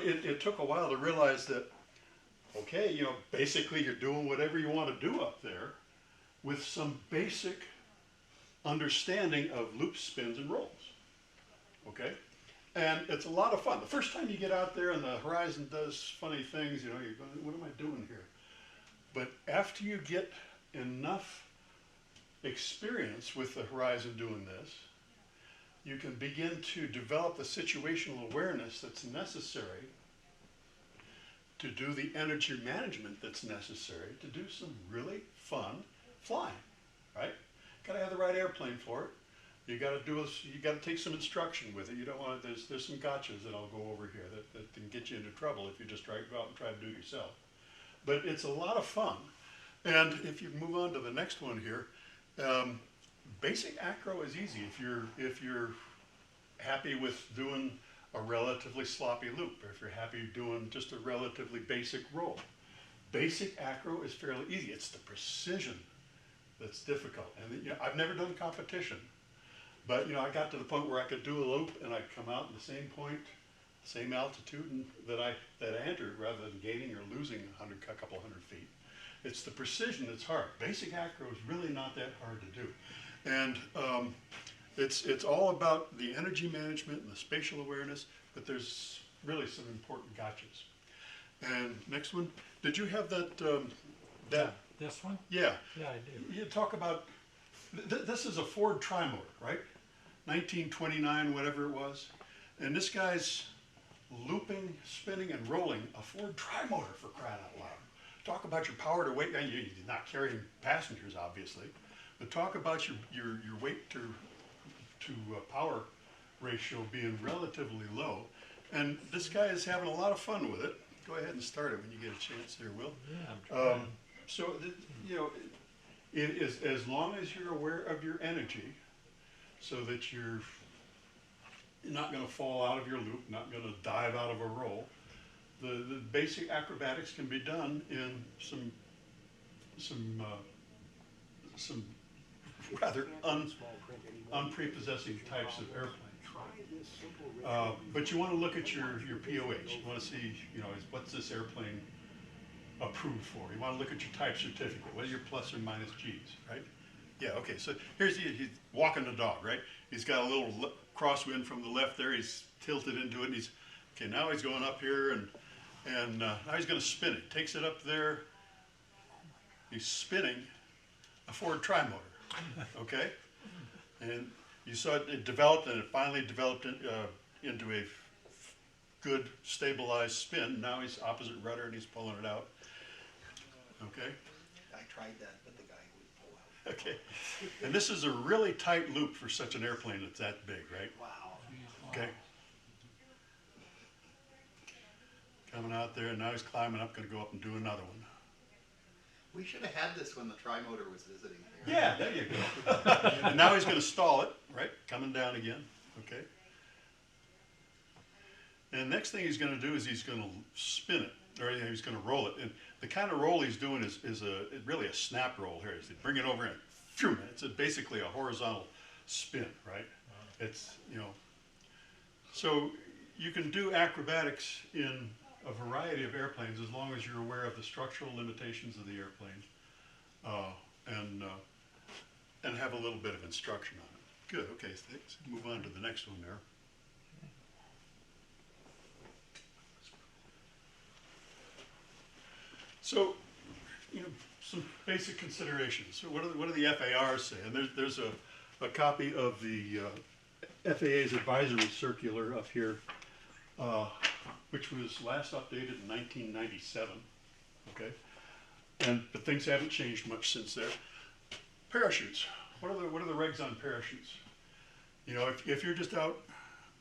it took a while to realize that, okay, basically you're doing whatever you want to do up there with some basic understanding of loops, spins, and rolls. Okay? And it's a lot of fun. The first time you get out there and the horizon does funny things, you're going, what am I doing here? But after you get enough experience with the horizon doing this, you can begin to develop the situational awareness that's necessary to do the energy management that's necessary to do some really fun flying, right? Got to have the right airplane for it. You got to take some instruction with it. You don't want to, there's some gotchas that I'll go over here that can get you into trouble if you just go out and try to do it yourself. But it's a lot of fun. And if you move on to the next one here, basic acro is easy if you're happy with doing a relatively sloppy loop, or if you're happy doing just a relatively basic roll. Basic acro is fairly easy. It's the precision that's difficult. And I've never done competition, but I got to the point where I could do a loop and I'd come out in the same point, same altitude that I entered, rather than gaining or losing a couple hundred feet. It's the precision that's hard. Basic acro is really not that hard to do. And it's all about the energy management and the spatial awareness, but there's really some important gotchas. And next one, did you have that? This one? Yeah. Yeah, I do. You talk about, this is a Ford trimotor, right? 1929, whatever it was. And this guy's looping, spinning, and rolling a Ford trimotor, for crying out loud. Talk about your power to weight, and you're not carrying passengers, obviously, but talk about your weight to power ratio being relatively low. And this guy is having a lot of fun with it. Go ahead and start it when you get a chance there, Will. Yeah, I'm trying. So, it is, as long as you're aware of your energy, so that you're not going to fall out of your loop, not going to dive out of a roll, the basic acrobatics can be done in some rather unprepossessing types of airplanes. But you want to look at your POH. You want to see, what's this airplane approved for? You want to look at your type certificate. What are your plus or minus G's, right? Yeah, okay, so he's walking the dog, right? He's got a little crosswind from the left there. He's tilted into it, and now he's going up here, and now he's going to spin it. Takes it up there. He's spinning a Ford trimotor, okay? And you saw it developed, and it finally developed into a good stabilized spin. Now he's opposite rudder and he's pulling it out. Okay? I tried that, but the guy would pull out. Okay. And this is a really tight loop for such an airplane that's that big, right? Wow. Okay. Coming out there, and now he's climbing up, going to go up and do another one. We should have had this when the trimotor was visiting here. Yeah, there you go. And now he's going to stall it, right? Coming down again, okay? And the next thing he's going to do is he's going to spin it, or he's going to roll it. And the kind of roll he's doing is really a snap roll here. He's bring it over and phew, it's basically a horizontal spin, right? It's, so you can do acrobatics in a variety of airplanes as long as you're aware of the structural limitations of the airplane and have a little bit of instruction on it. Good, okay, let's move on to the next one there. So, some basic considerations. So what do the FARs say? And there's a copy of the FAA's advisory circular up here, which was last updated in 1997. Okay, but things haven't changed much since there. Parachutes. What are the regs on parachutes? If you're just out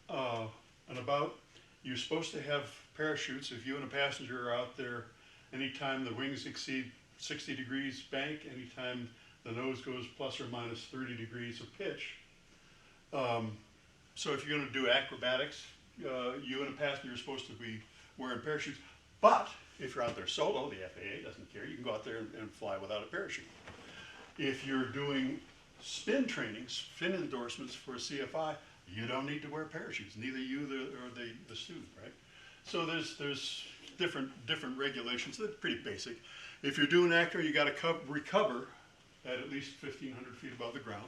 and about, you're supposed to have parachutes. If you and a passenger are out there, anytime the wings exceed 60 degrees bank, anytime the nose goes plus or minus 30 degrees of pitch. So if you're going to do acrobatics, you and a passenger are supposed to be wearing parachutes. But if you're out there solo, the FAA doesn't care. You can go out there and fly without a parachute. If you're doing spin trainings, spin endorsements for a CFI, you don't need to wear parachutes, neither you or the student, right? So there's different regulations. They're pretty basic. If you're doing acro, you got to recover at least 1,500 feet above the ground.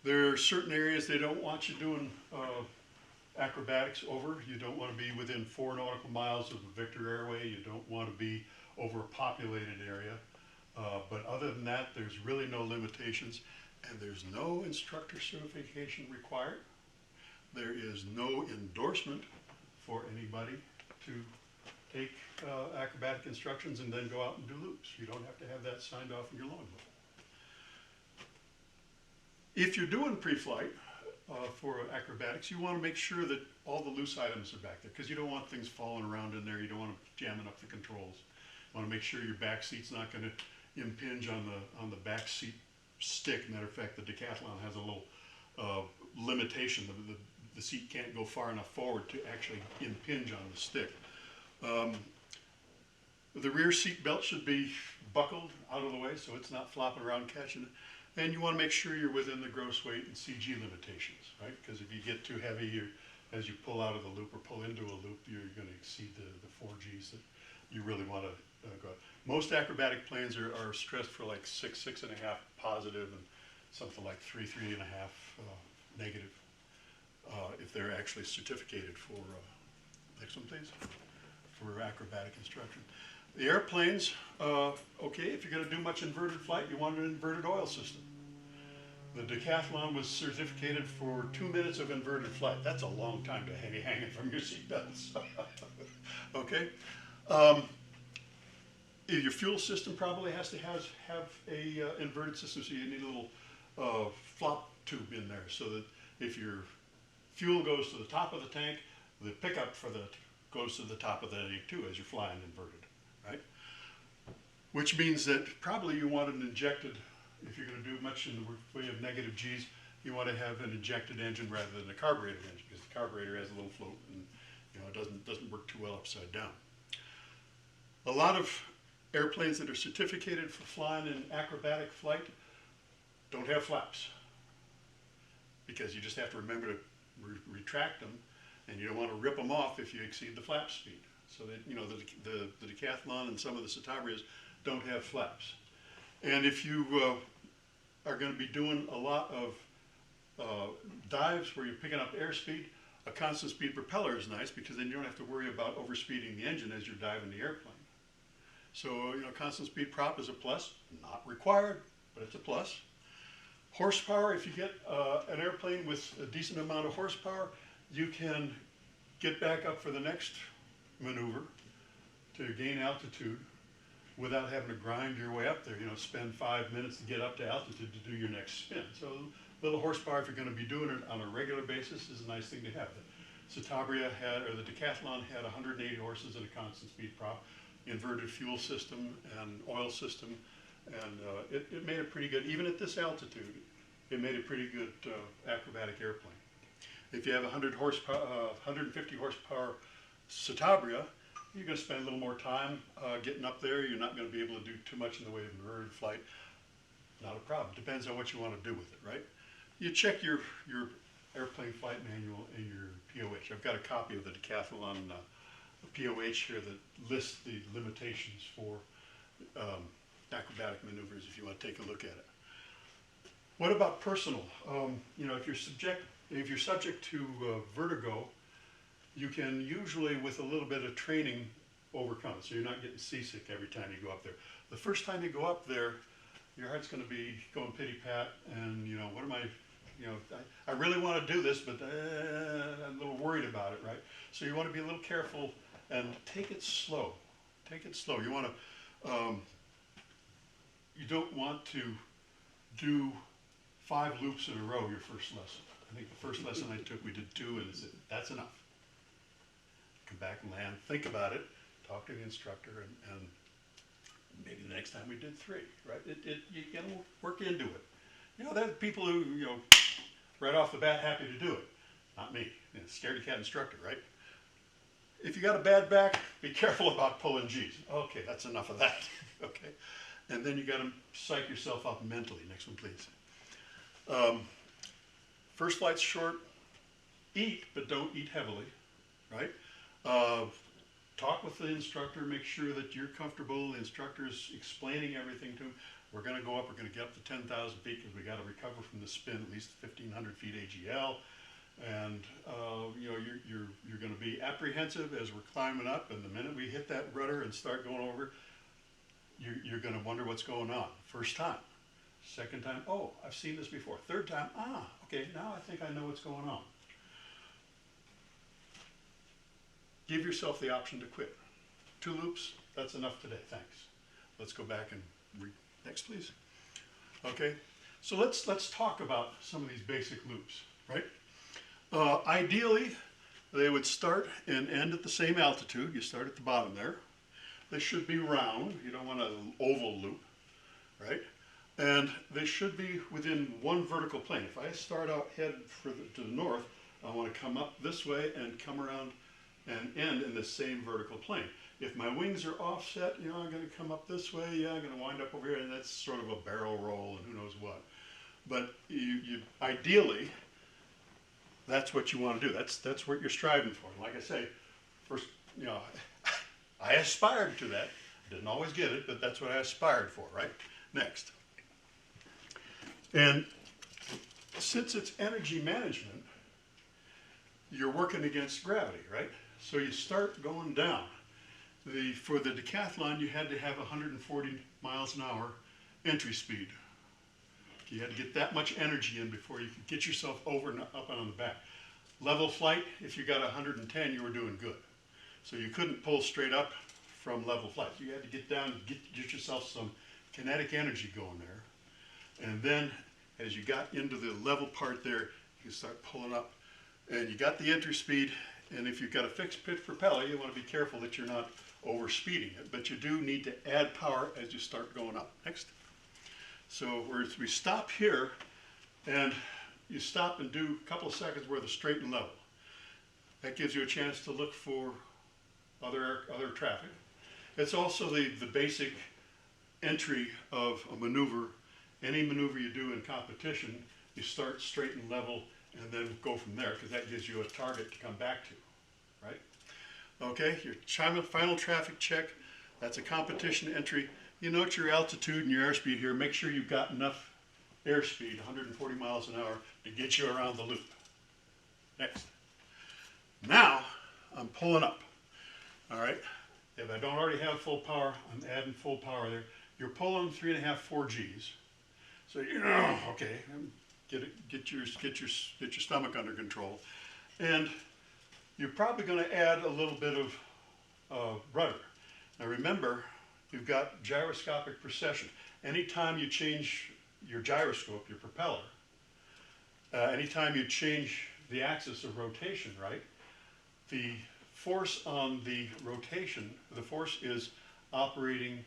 There are certain areas they don't want you doing acrobatics over. You don't want to be within 4 nautical miles of the Victor Airway. You don't want to be over a populated area. But other than that, there's really no limitations, and there's no instructor certification required. There is no endorsement for anybody to take acrobatic instructions and then go out and do loops. You don't have to have that signed off in your logbook. If you're doing pre-flight for acrobatics, you want to make sure that all the loose items are back there, because you don't want things falling around in there. You don't want them jamming up the controls. You want to make sure your back seat's not going to impinge on the back seat stick. Matter of fact, the Decathlon has a little limitation. The seat can't go far enough forward to actually impinge on the stick. The rear seat belt should be buckled out of the way so it's not flopping around catching it. And you want to make sure you're within the gross weight and CG limitations, right? Because if you get too heavy, as you pull out of the loop or pull into a loop, you're going to exceed the 4Gs that you really want to go. Most acrobatic planes are stressed for like 6.5 positive, and something like 3.5 negative, if they're actually certificated for, next one please, for acrobatic instruction. The airplanes, okay, if you're going to do much inverted flight, you want an inverted oil system. The Decathlon was certificated for 2 minutes of inverted flight. That's a long time to be hanging from your seatbelts. Okay. Your fuel system probably has to have a inverted system, so you need a little flop tube in there, so that if your fuel goes to the top of the tank, the pickup for the goes to the top of the tank too as you're flying inverted, right? Which means that probably you want an injected, if you're going to do much in the way of negative Gs, you want to have an injected engine rather than a carbureted engine, because the carburetor has a little float and it doesn't work too well upside down. A lot of airplanes that are certificated for flying in acrobatic flight don't have flaps, because you just have to remember to retract them, and you don't want to rip them off if you exceed the flap speed. So that the Decathlon and some of the Citabrias don't have flaps. And if you are going to be doing a lot of dives where you're picking up airspeed, a constant speed propeller is nice, because then you don't have to worry about overspeeding the engine as you're diving the airplane. So constant speed prop is a plus, not required, but it's a plus. Horsepower, if you get an airplane with a decent amount of horsepower, you can get back up for the next maneuver to gain altitude without having to grind your way up there, spend 5 minutes to get up to altitude to do your next spin. So a little horsepower, if you're going to be doing it on a regular basis, is a nice thing to have. The Citabria the Decathlon had 180 horses and a constant speed prop, inverted fuel system and oil system, and it made it pretty good. Even at this altitude, it made a pretty good acrobatic airplane. If you have 150 horsepower Citabria, you're going to spend a little more time getting up there. You're not going to be able to do too much in the way of inverted flight. Not a problem. Depends on what you want to do with it, right? You check your airplane flight manual and your POH. I've got a copy of the Decathlon POH here that lists the limitations for acrobatic maneuvers if you want to take a look at it. What about personal? If you're subject to vertigo, you can usually, with a little bit of training, overcome it. So you're not getting seasick every time you go up there. The first time you go up there, your heart's going to be going pity-pat, and what am I really want to do this, but I'm a little worried about it, right? So you want to be a little careful and take it slow. Take it slow. You want to, you don't want to do 5 loops in a row your first lesson. I think the first lesson I took, we did 2, and I said, that's enough. Come back and land, think about it, talk to the instructor, and maybe the next time we did 3, right? You get to work into it. There are people who, right off the bat, happy to do it. Not me. Scaredy cat instructor, right? If you got a bad back, be careful about pulling G's. Okay, that's enough of that. Okay, and then you got to psych yourself up mentally. Next one, please. First flight's short. Eat, but don't eat heavily, right? Talk with the instructor, make sure that you're comfortable. The instructor's explaining everything to him. We're going to go up, we're going to get up to 10,000 feet because we got to recover from the spin, at least 1,500 feet AGL. And you know, you're going to be apprehensive as we're climbing up, and the minute we hit that rudder and start going over, you're going to wonder what's going on. First time. Second time, oh, I've seen this before. Third time, okay, now I think I know what's going on. Give yourself the option to quit. 2 loops, that's enough today, thanks. Let's go back and read. Next, please. Okay, so let's talk about some of these basic loops, right? Ideally, they would start and end at the same altitude. You start at the bottom there. They should be round. You don't want an oval loop, right? And they should be within one vertical plane. If I start out head to the north, I want to come up this way and come around and end in the same vertical plane. If my wings are offset, you know, I'm going to come up this way, yeah, I'm going to wind up over here, and that's sort of a barrel roll and who knows what. But you ideally, that's what you want to do. That's what you're striving for. And like I say, first, you know, I aspired to that. Didn't always get it, but that's what I aspired for, right? Next. And since it's energy management, you're working against gravity, right? So you start going down. For the decathlon, you had to have 140 miles an hour entry speed. You had to get that much energy in before you could get yourself over and up and on the back. Level flight, if you got 110, you were doing good. So you couldn't pull straight up from level flight. You had to get down and get yourself some kinetic energy going there. And then as you got into the level part there, you start pulling up. And you got the entry speed, and if you've got a fixed pitch propeller, you want to be careful that you're not over speeding it, but you do need to add power as you start going up. Next. So we stop here, and you stop and do a couple of seconds worth of straight and level. That gives you a chance to look for other traffic. It's also the basic entry of a maneuver. Any maneuver you do in competition, you start straight and level and then go from there, because that gives you a target to come back to, right? Okay, your final traffic check, that's a competition entry. You note your altitude and your airspeed here. Make sure you've got enough airspeed, 140 miles an hour, to get you around the loop. Next. Now, I'm pulling up, all right? If I don't already have full power, I'm adding full power there. You're pulling 3.5, 4 Gs. So, you know, okay, get your stomach under control. And you're probably going to add a little bit of rudder. Now remember, you've got gyroscopic precession. Anytime you change your gyroscope, your propeller, anytime you change the axis of rotation, right, the force on the rotation, the force is operating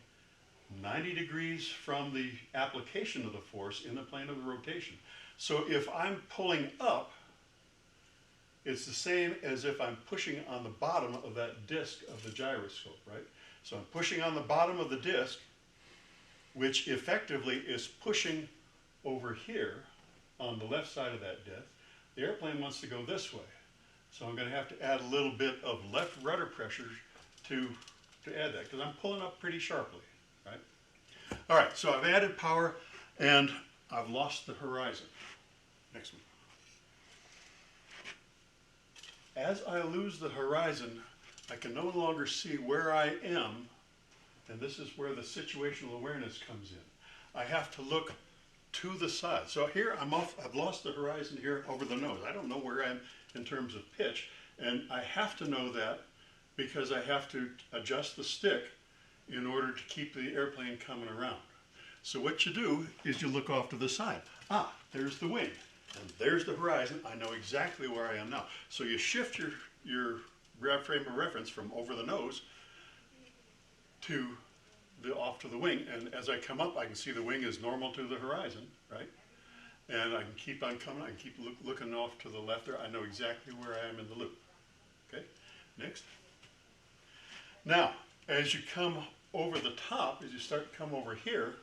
90 degrees from the application of the force in the plane of the rotation. So if I'm pulling up, it's the same as if I'm pushing on the bottom of that disc of the gyroscope, right? So I'm pushing on the bottom of the disc, which effectively is pushing over here on the left side of that disc. The airplane wants to go this way. So I'm going to have to add a little bit of left rudder pressure to add that, because I'm pulling up pretty sharply, right? All right, so I've added power and I've lost the horizon. Next one. As I lose the horizon, I can no longer see where I am, and this is where the situational awareness comes in. I have to look to the side. So here I've lost the horizon here over the nose. I don't know where I am in terms of pitch, and I have to know that because I have to adjust the stick in order to keep the airplane coming around. So what you do is you look off to the side. Ah, there's the wing, and there's the horizon. I know exactly where I am now. So you shift your frame of reference from over the nose to off to the wing, and as I come up, I can see the wing is normal to the horizon, right? And I can keep on coming. I can keep looking off to the left there. I know exactly where I am in the loop. Okay, next. Now, as you come over the top, as you start to come over here,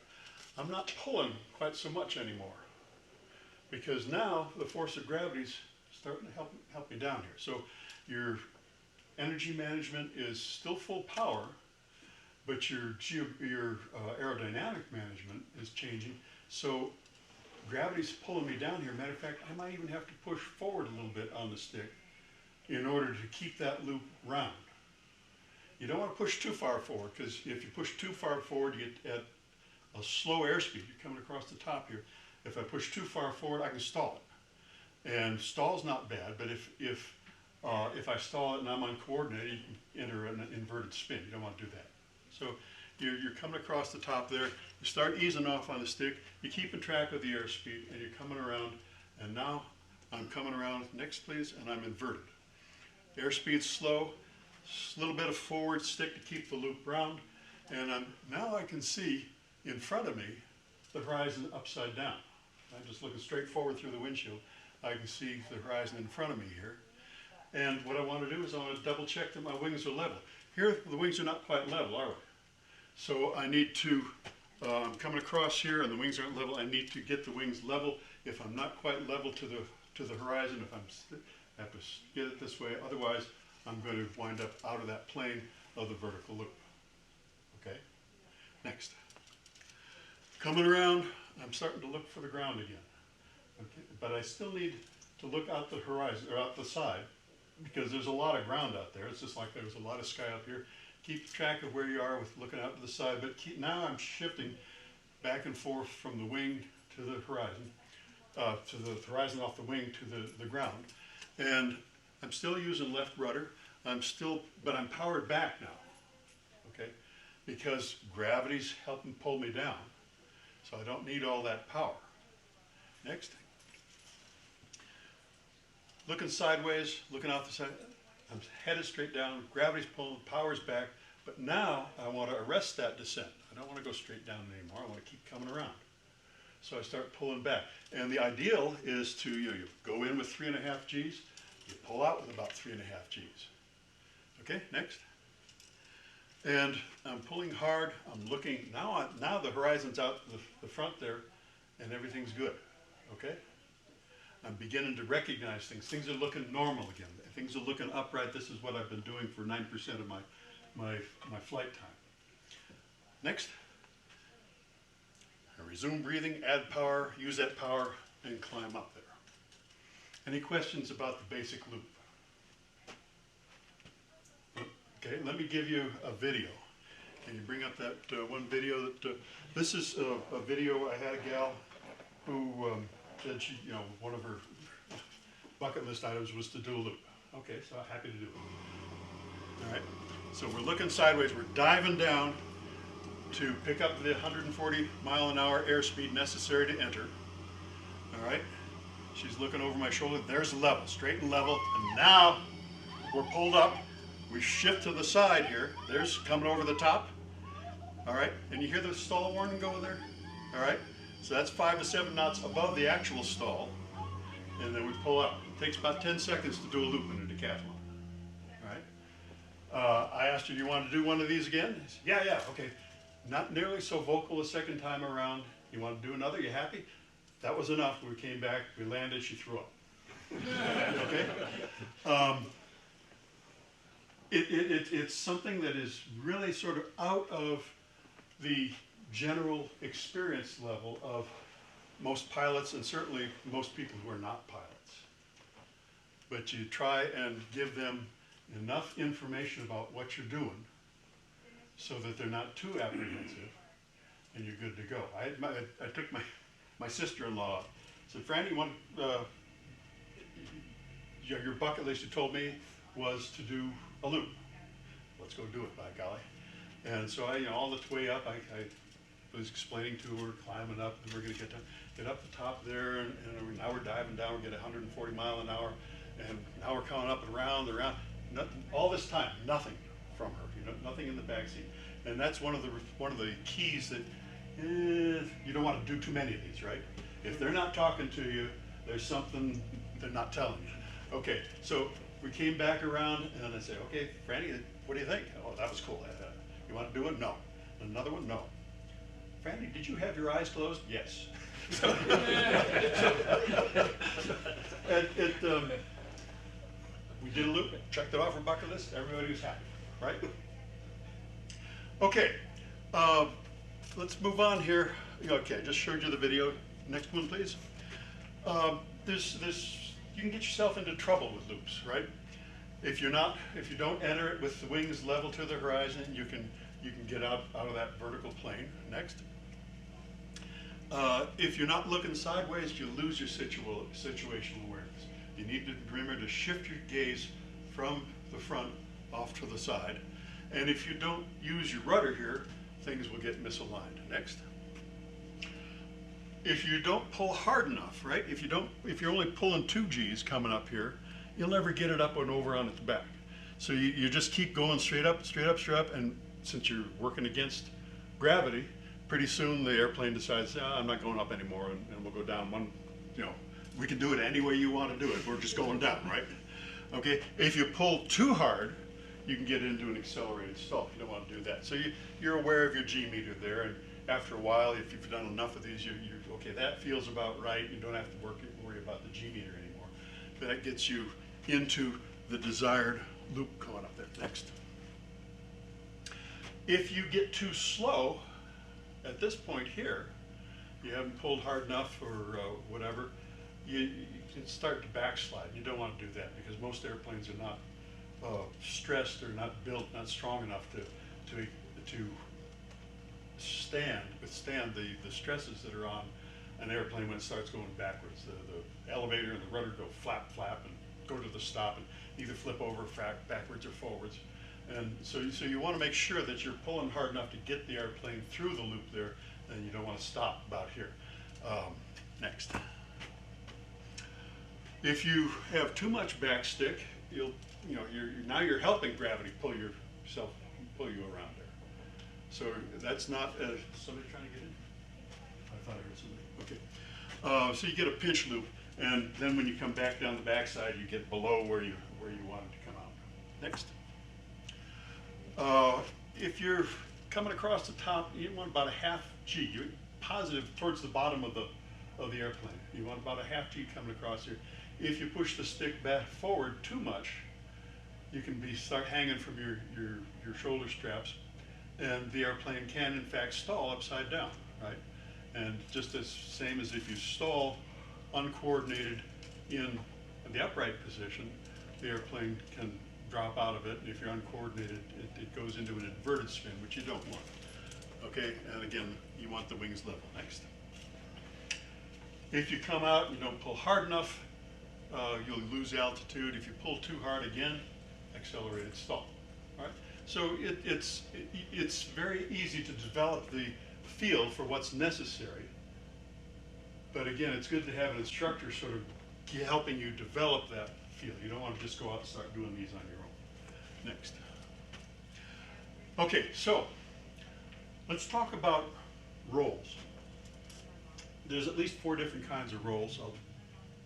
I'm not pulling quite so much anymore, because now the force of gravity is starting to help me down here. So energy management is still full power, but your aerodynamic management is changing. So gravity's pulling me down here. Matter of fact, I might even have to push forward a little bit on the stick in order to keep that loop round. You don't want to push too far forward, because if you push too far forward, you get at a slow airspeed. You're coming across the top here. If I push too far forward, I can stall it. And stall's not bad, but if I stall it and I'm uncoordinated, you can enter an inverted spin. You don't want to do that. So you're coming across the top there. You start easing off on the stick. You're keeping track of the airspeed, and you're coming around. And now I'm coming around. Next, please. And I'm inverted. Airspeed's slow. A little bit of forward stick to keep the loop round. And now I can see in front of me the horizon upside down. I'm just looking straight forward through the windshield. I can see the horizon in front of me here. And what I want to do is I want to double check that my wings are level. Here, the wings are not quite level, are we? So I need to, I'm coming across here and the wings aren't level. I need to get the wings level. If I'm not quite level to the horizon, I have to get it this way. Otherwise, I'm going to wind up out of that plane of the vertical loop. Okay? Next. Coming around, I'm starting to look for the ground again. Okay? But I still need to look out the horizon, or out the side, because there's a lot of ground out there. It's just like there's a lot of sky up here. Keep track of where you are with looking out to the side, but now I'm shifting back and forth from the wing to the horizon, off the wing to the ground. And I'm still using left rudder. But I'm powered back now, okay? Because gravity's helping pull me down. So I don't need all that power. Next. Looking sideways, looking out the side. I'm headed straight down, gravity's pulling, power's back. But now I want to arrest that descent. I don't want to go straight down anymore. I want to keep coming around. So I start pulling back. And the ideal is to, you go in with 3.5 Gs, you pull out with about 3.5 Gs. Okay, next. And I'm pulling hard. I'm looking, now the horizon's out the front there, and everything's good, okay? I'm beginning to recognize things. Things are looking normal again. Things are looking upright. This is what I've been doing for 90% of my flight time. Next. I resume breathing, add power, use that power, and climb up there. Any questions about the basic loop? Okay, let me give you a video. Can you bring up that one video that, this is a video. I had a gal who said she, one of her bucket list items was to do a loop. Okay, so I'm happy to do it. All right, so we're looking sideways. We're diving down to pick up the 140-mile-an-hour airspeed necessary to enter. All right, she's looking over my shoulder. There's a level, straight and level. And now we're pulled up. We shift to the side here. There's coming over the top. All right, and you hear the stall warning go there? All right, so that's 5 to 7 knots above the actual stall. And then we pull up. It takes about 10 seconds to do a loop in a decathlon. All right. I asked her, do you want to do one of these again? She said, yeah, okay. Not nearly so vocal the second time around. You want to do another? You happy? That was enough. We came back, we landed, she threw up. Okay? It's something that is really sort of out of the general experience level of most pilots, and certainly most people who are not pilots. But you try and give them enough information about what you're doing so that they're not too apprehensive, and you're good to go. I took my sister-in-law, said, Franny, your bucket list, you told me, was to do a loop. Let's go do it, by golly. And so all the way up, I was explaining to her, climbing up, and we're going to get up the top there, and now we're diving down, we get 140 mile an hour, and now we're coming up and around. Nothing, all this time, nothing from her, nothing in the backseat. And that's one of the keys that you don't want to do too many of these, right? If they're not talking to you, there's something they're not telling you. Okay, so we came back around, and I said, okay, Franny, what do you think? Oh, that was cool. You want to do it? No. Another one? No. Franny, did you have your eyes closed? Yes. We did a loop, checked it off our bucket list, everybody was happy, right? Okay, let's move on here. Okay, I just showed you the video. Next one, please. You can get yourself into trouble with loops, right? If you don't enter it with the wings level to the horizon, you can get out of that vertical plane. Next. If you're not looking sideways, you lose your situational awareness. You need to remember to shift your gaze from the front off to the side. And if you don't use your rudder here, things will get misaligned. Next. If you don't pull hard enough, right? If you're only pulling 2 G's coming up here, you'll never get it up and over on at the back. So you just keep going straight up, and since you're working against gravity, pretty soon the airplane decides, I'm not going up anymore, and we'll go down one, we can do it any way you want to do it. We're just going down, right? Okay, if you pull too hard, you can get into an accelerated stall. You don't want to do that. So you're aware of your G meter there, and after a while, if you've done enough of these, you're okay, that feels about right. You don't have to worry about the G meter anymore. But that gets you into the desired loop going up there. Next. If you get too slow, at this point here, you haven't pulled hard enough or whatever, you can start to backslide. You don't want to do that because most airplanes are not stressed or not built, not strong enough to withstand the stresses that are on an airplane when it starts going backwards. The elevator and the rudder go flap, and go to the stop and either flip over backwards or forwards. And so you want to make sure that you're pulling hard enough to get the airplane through the loop there, and you don't want to stop about here. Next. If you have too much backstick, now you're helping gravity pull you around there. So that's not somebody trying to get in? I thought I heard somebody. Okay. So you get a pinch loop, and then when you come back down the backside, you get below where you want it to come out. Next. If you're coming across the top, you want about a half G. You're positive towards the bottom of the airplane. You want about a half G coming across here. If you push the stick back forward too much, you can start hanging from your shoulder straps, and the airplane can in fact stall upside down, right? And just as same as if you stall uncoordinated in the upright position, the airplane can drop out of it, and if you're uncoordinated, it goes into an inverted spin, which you don't want. Okay, and again, you want the wings level. Next. If you come out and you don't pull hard enough, you'll lose altitude. If you pull too hard again, accelerated stall. All right? So it's very easy to develop the feel for what's necessary, but again, it's good to have an instructor sort of helping you develop that feel. You don't want to just go out and start doing these on your own. Next. Okay, so let's talk about rolls. There's at least 4 different kinds of rolls. I'll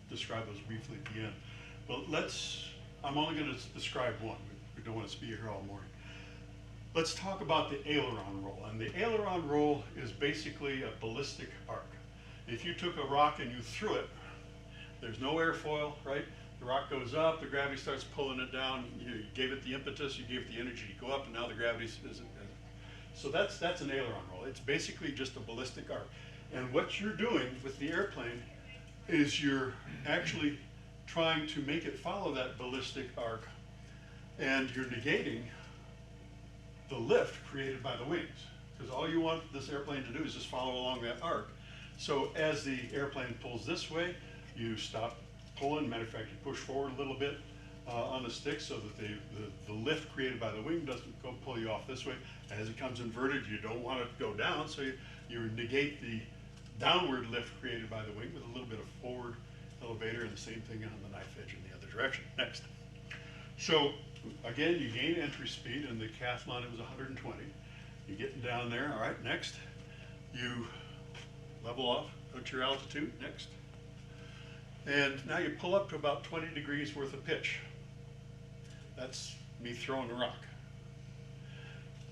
describe those briefly at the end. But I'm only going to describe one. We don't want to be here all morning. Let's talk about the aileron roll. And the aileron roll is basically a ballistic arc. If you took a rock and you threw it, there's no airfoil, right? The rock goes up, the gravity starts pulling it down. You gave it the impetus, you gave it the energy to go up, and now the gravity isn't. So that's an aileron roll. It's basically just a ballistic arc. And what you're doing with the airplane is you're actually trying to make it follow that ballistic arc, and you're negating the lift created by the wings. Because all you want this airplane to do is just follow along that arc. So as the airplane pulls this way, you stop pulling. Matter of fact, you push forward a little bit on the stick so that the lift created by the wing doesn't go pull you off this way. As it comes inverted, you don't want it to go down, so you negate the downward lift created by the wing with a little bit of forward elevator, and the same thing on the knife edge in the other direction. Next. So again, you gain entry speed. In the Cathlon, it was 120. You're getting down there. All right, next. You level off, go to your altitude. Next. And now you pull up to about 20 degrees worth of pitch. That's me throwing a rock.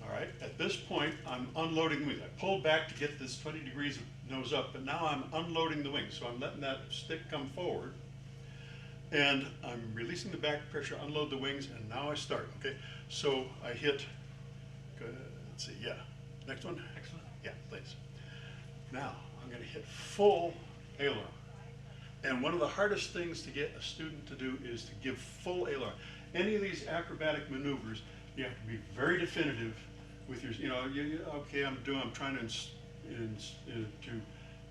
All right, at this point, I'm unloading wings. I pulled back to get this 20 degrees of nose up, but now I'm unloading the wings. So I'm letting that stick come forward. and I'm releasing the back pressure, unload the wings, and now I start, okay? So I hit, let's see, yeah. Next one? Excellent. Yeah, please. Now, I'm gonna hit full aileron. And one of the hardest things to get a student to do is to give full aileron. Any of these acrobatic maneuvers, you have to be very definitive with your, okay, I'm trying to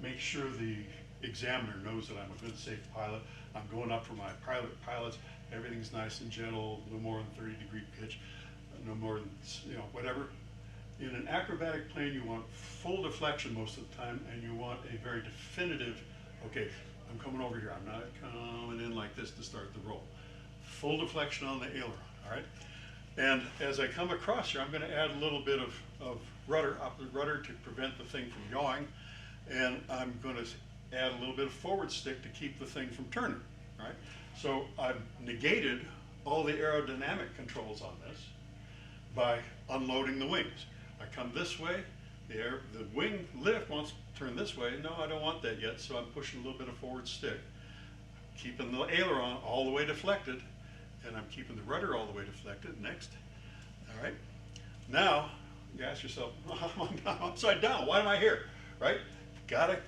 make sure the examiner knows that I'm a good, safe pilot. I'm going up for my pilots. Everything's nice and gentle, no more than 30-degree pitch, no more than, whatever. In an acrobatic plane, you want full deflection most of the time, and you want a very definitive, okay, I'm coming over here. I'm not coming in like this to start the roll. Full deflection on the aileron, all right? And as I come across here, I'm going to add a little bit of rudder, opposite rudder, to prevent the thing from yawing. And I'm going to add a little bit of forward stick to keep the thing from turning, all right? So I've negated all the aerodynamic controls on this by unloading the wings. I come this way, the wing lift wants to turn this way. No, I don't want that yet, so I'm pushing a little bit of forward stick, keeping the aileron all the way deflected, and I'm keeping the rudder all the way deflected. Next. All right. Now, you ask yourself, I'm upside down. Why am I here? Right? Gotta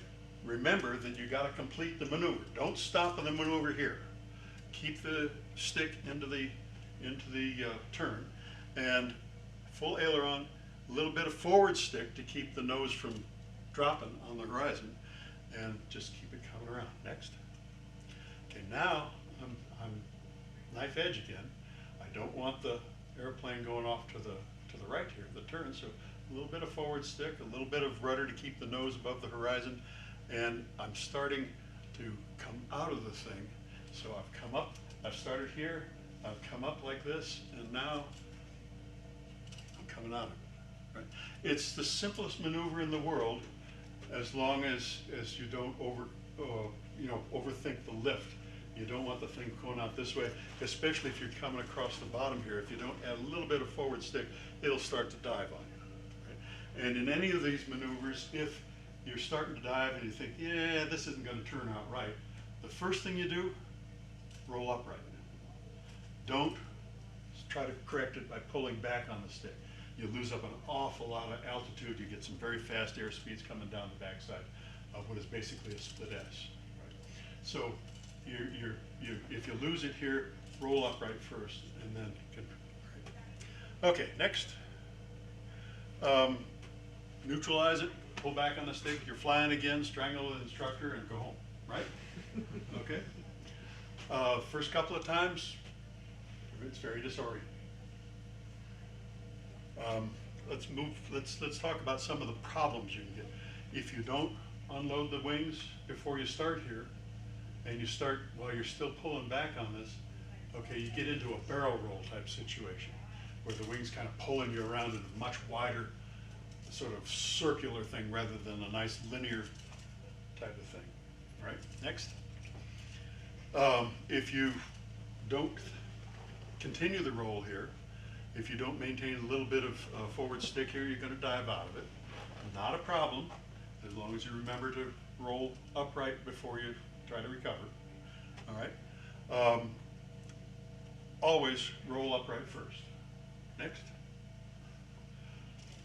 remember that you gotta complete the maneuver. Don't stop in the maneuver here. Keep the stick into the turn, and full aileron, a little bit of forward stick to keep the nose from dropping on the horizon, and just keep it coming around. Next. Okay, now I'm knife edge again. I don't want the airplane going off to the right here, the turn, so a little bit of forward stick, a little bit of rudder to keep the nose above the horizon, and I'm starting to come out of the thing. So I've come up, I've started here, I've come up like this, and now I'm coming out of it. Right? It's the simplest maneuver in the world, as long as you don't overthink the lift. You don't want the thing going out this way, especially if you're coming across the bottom here. If you don't add a little bit of forward stick, it'll start to dive on you. Right? And in any of these maneuvers, if you're starting to dive and you think, yeah, this isn't going to turn out right, the first thing you do, roll upright. Don't try to correct it by pulling back on the stick. You lose up an awful lot of altitude. You get some very fast air speeds coming down the backside of what is basically a split S. Right? So if you lose it here, roll upright first, and then right. Okay, next. Neutralize it, pull back on the stick. If you're flying again, strangle the instructor and go home, right? Okay. First couple of times, it's very disorienting. Let's talk about some of the problems you can get. If you don't unload the wings before you start here, and you start while you're still pulling back on this, okay, you get into a barrel roll type situation where the wings kind of pulling you around in a much wider sort of circular thing rather than a nice linear type of thing. Right? Next. If you don't continue the roll here, if you don't maintain a little bit of forward stick here, you're going to dive out of it. Not a problem, as long as you remember to roll upright before you try to recover. All right. Always roll upright first. Next.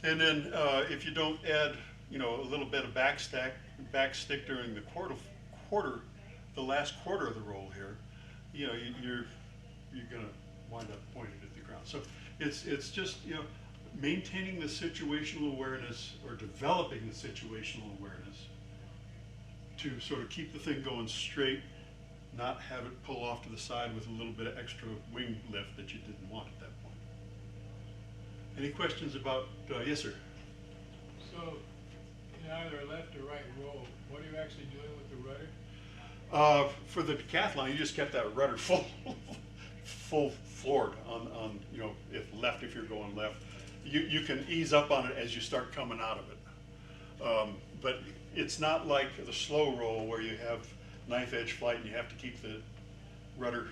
And then if you don't add, a little bit of back stick during the the last quarter of the roll here, you're going to wind up pointed at the ground. So it's just maintaining the situational awareness, or developing the situational awareness to sort of keep the thing going straight, not have it pull off to the side with a little bit of extra wing lift that you didn't want at that point. Any questions about, yes sir? So, in either a left or right roll, what are you actually doing with the rudder? For the decathlon, you just kept that rudder full floored on if you're going left. You can ease up on it as you start coming out of it. But it's not like the slow roll where you have knife edge flight and you have to keep the rudder,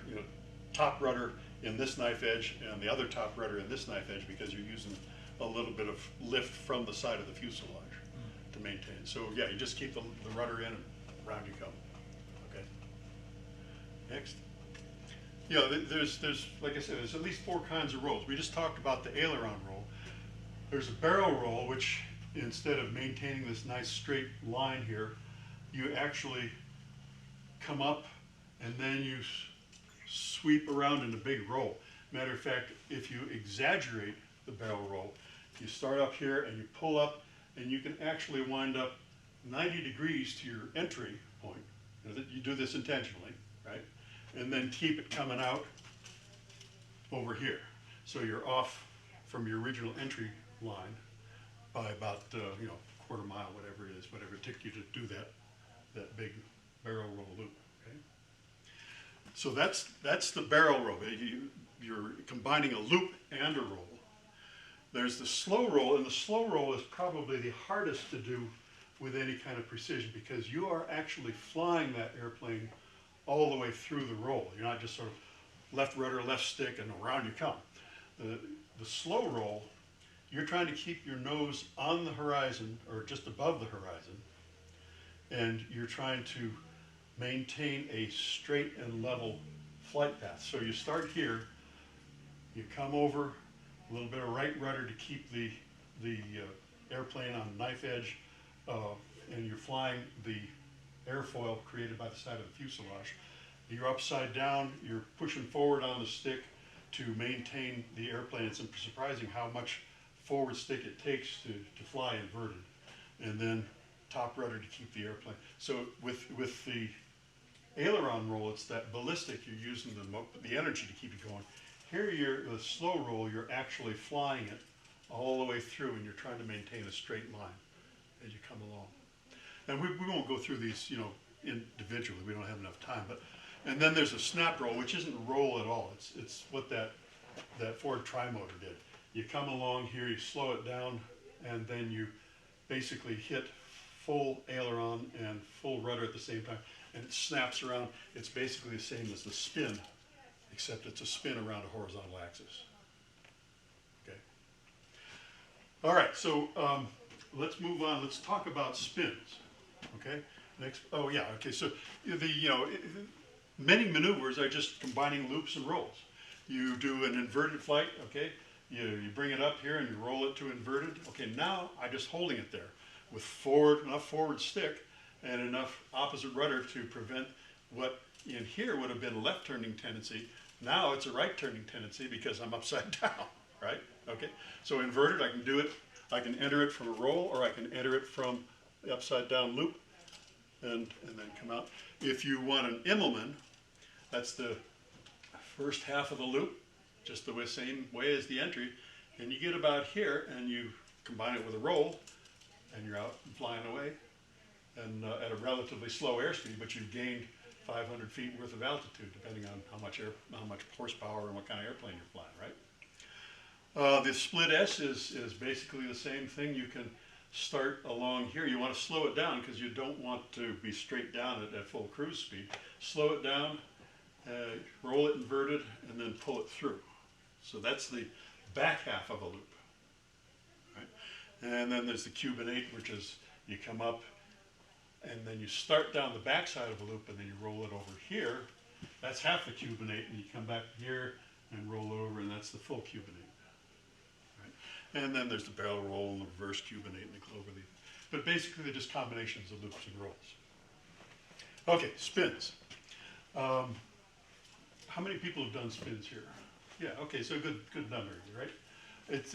top rudder in this knife edge and the other top rudder in this knife edge, because you're using a little bit of lift from the side of the fuselage to maintain. So yeah, you just keep the rudder in and round you come. Okay. Next. Yeah, there's, like I said, there's at least 4 kinds of rolls. We just talked about the aileron roll. There's a barrel roll, which instead of maintaining this nice straight line here, you actually come up and then you sweep around in a big roll. Matter of fact, if you exaggerate the barrel roll, you start up here and you pull up, and you can actually wind up 90 degrees to your entry point. You do this intentionally, right? And then keep it coming out over here. So you're off from your original entry line by about, quarter mile, whatever it is, whatever it took you to do that big barrel roll loop, okay? So that's the barrel roll. You're combining a loop and a roll. There's the slow roll, and the slow roll is probably the hardest to do with any kind of precision, because you are actually flying that airplane all the way through the roll. You're not just sort of left rudder, left stick, and around you come. The slow roll, you're trying to keep your nose on the horizon or just above the horizon, and you're trying to maintain a straight and level flight path. So you start here, you come over, a little bit of right rudder to keep the airplane on knife edge, and you're flying the airfoil created by the side of the fuselage. You're upside down, you're pushing forward on the stick to maintain the airplane. It's surprising how much forward stick it takes to fly inverted. And then top rudder to keep the airplane. So with the aileron roll, it's that ballistic, you're using the energy to keep it going. Here, the slow roll, you're actually flying it all the way through, and you're trying to maintain a straight line as you come along. And we won't go through these, individually. We don't have enough time. And then there's a snap roll, which isn't a roll at all. It's what that Ford Trimotor did. You come along here, you slow it down, and then you basically hit full aileron and full rudder at the same time, and it snaps around. It's basically the same as the spin, except it's a spin around a horizontal axis. Okay. All right, so let's move on. Let's talk about spins. Okay. Next. Oh yeah. Okay. So many maneuvers are just combining loops and rolls. You do an inverted flight. Okay. You bring it up here and you roll it to inverted. Okay. Now I'm just holding it there with enough forward stick and enough opposite rudder to prevent what in here would have been a left turning tendency. Now it's a right turning tendency because I'm upside down, right? Okay, so inverted, I can do it, I can enter it from a roll, or I can enter it from the upside down loop and then come out. If you want an Immelman, that's the first half of the loop, just the same way as the entry, and you get about here and you combine it with a roll and you're out and flying away and at a relatively slow airspeed, but you've gained 500 feet worth of altitude, depending on how much horsepower and what kind of airplane you're flying, right? The split S is basically the same thing. You can start along here. You want to slow it down because you don't want to be straight down at full cruise speed. Slow it down, roll it inverted, and then pull it through. So that's the back half of a loop, right? And then there's the Cuban 8, which is you come up, and then you start down the back side of a loop, and then you roll it over here. That's half the Cuban 8, and you come back here and roll over, and that's the full Cuban 8. Right? And then there's the barrel roll and the reverse Cuban 8 and the cloverleaf. But basically, they're just combinations of loops and rolls. Okay, spins. How many people have done spins here? Yeah, okay, so good number, right? It's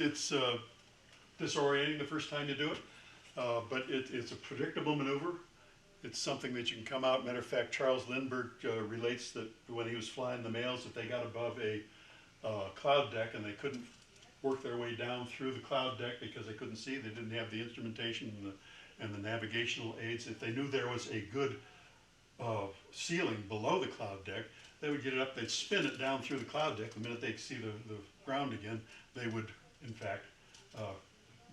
disorienting the first time you do it, but it's a predictable maneuver. It's something that you can come out. Matter of fact, Charles Lindbergh relates that when he was flying the males, that they got above a cloud deck and they couldn't work their way down through the cloud deck because they couldn't see. They didn't have the instrumentation and the navigational aids. If they knew there was a good ceiling below the cloud deck, they would get it up. They'd spin it down through the cloud deck. The minute they'd see the ground again, they would, in fact,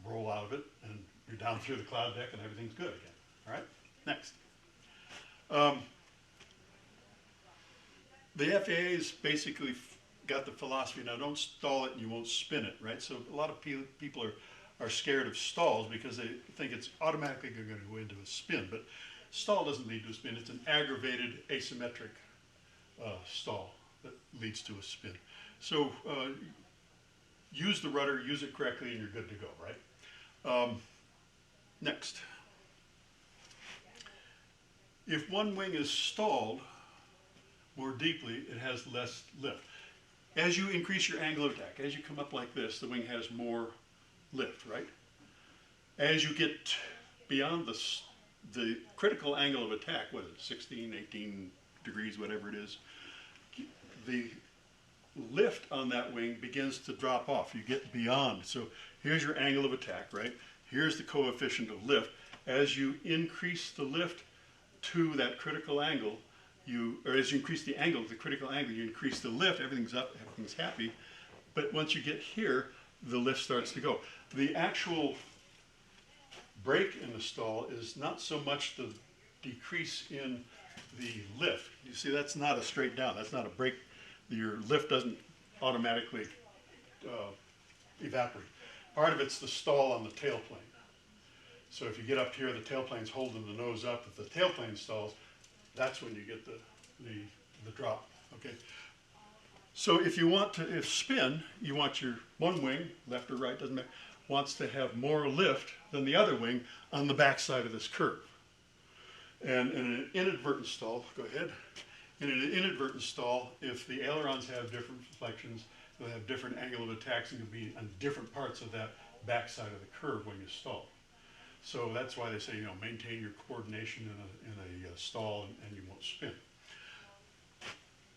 roll out of it, and you're down through the cloud deck, and everything's good again. All right. Next. The FAA's basically got the philosophy, now don't stall it and you won't spin it, right? So a lot of people are scared of stalls because they think it's automatically going to go into a spin, but stall doesn't lead to a spin. It's an aggravated asymmetric stall that leads to a spin. So use the rudder, use it correctly, and you're good to go, right? Next. If one wing is stalled more deeply, it has less lift. As you increase your angle of attack, as you come up like this, the wing has more lift, right? As you get beyond the critical angle of attack, what is it, 16, 18 degrees, whatever it is, the lift on that wing begins to drop off. You get beyond. So here's your angle of attack, right? Here's the coefficient of lift. As you increase the lift to that critical angle, or as you increase the angle, the critical angle, you increase the lift, everything's up, everything's happy. But once you get here, the lift starts to go. The actual break in the stall is not so much the decrease in the lift. You see, that's not a straight down. That's not a break. Your lift doesn't automatically evaporate. Part of it's the stall on the tailplane. So if you get up here, the tailplane's holding the nose up. If the tailplane stalls, that's when you get the drop. Okay. So if you want to spin, you want your one wing, left or right, doesn't matter, wants to have more lift than the other wing on the back side of this curve. And in an inadvertent stall, go ahead. In an inadvertent stall, if the ailerons have different deflections, they'll have different angle of attacks and you'll be on different parts of that back side of the curve when you stall. So that's why they say, maintain your coordination in a stall and you won't spin.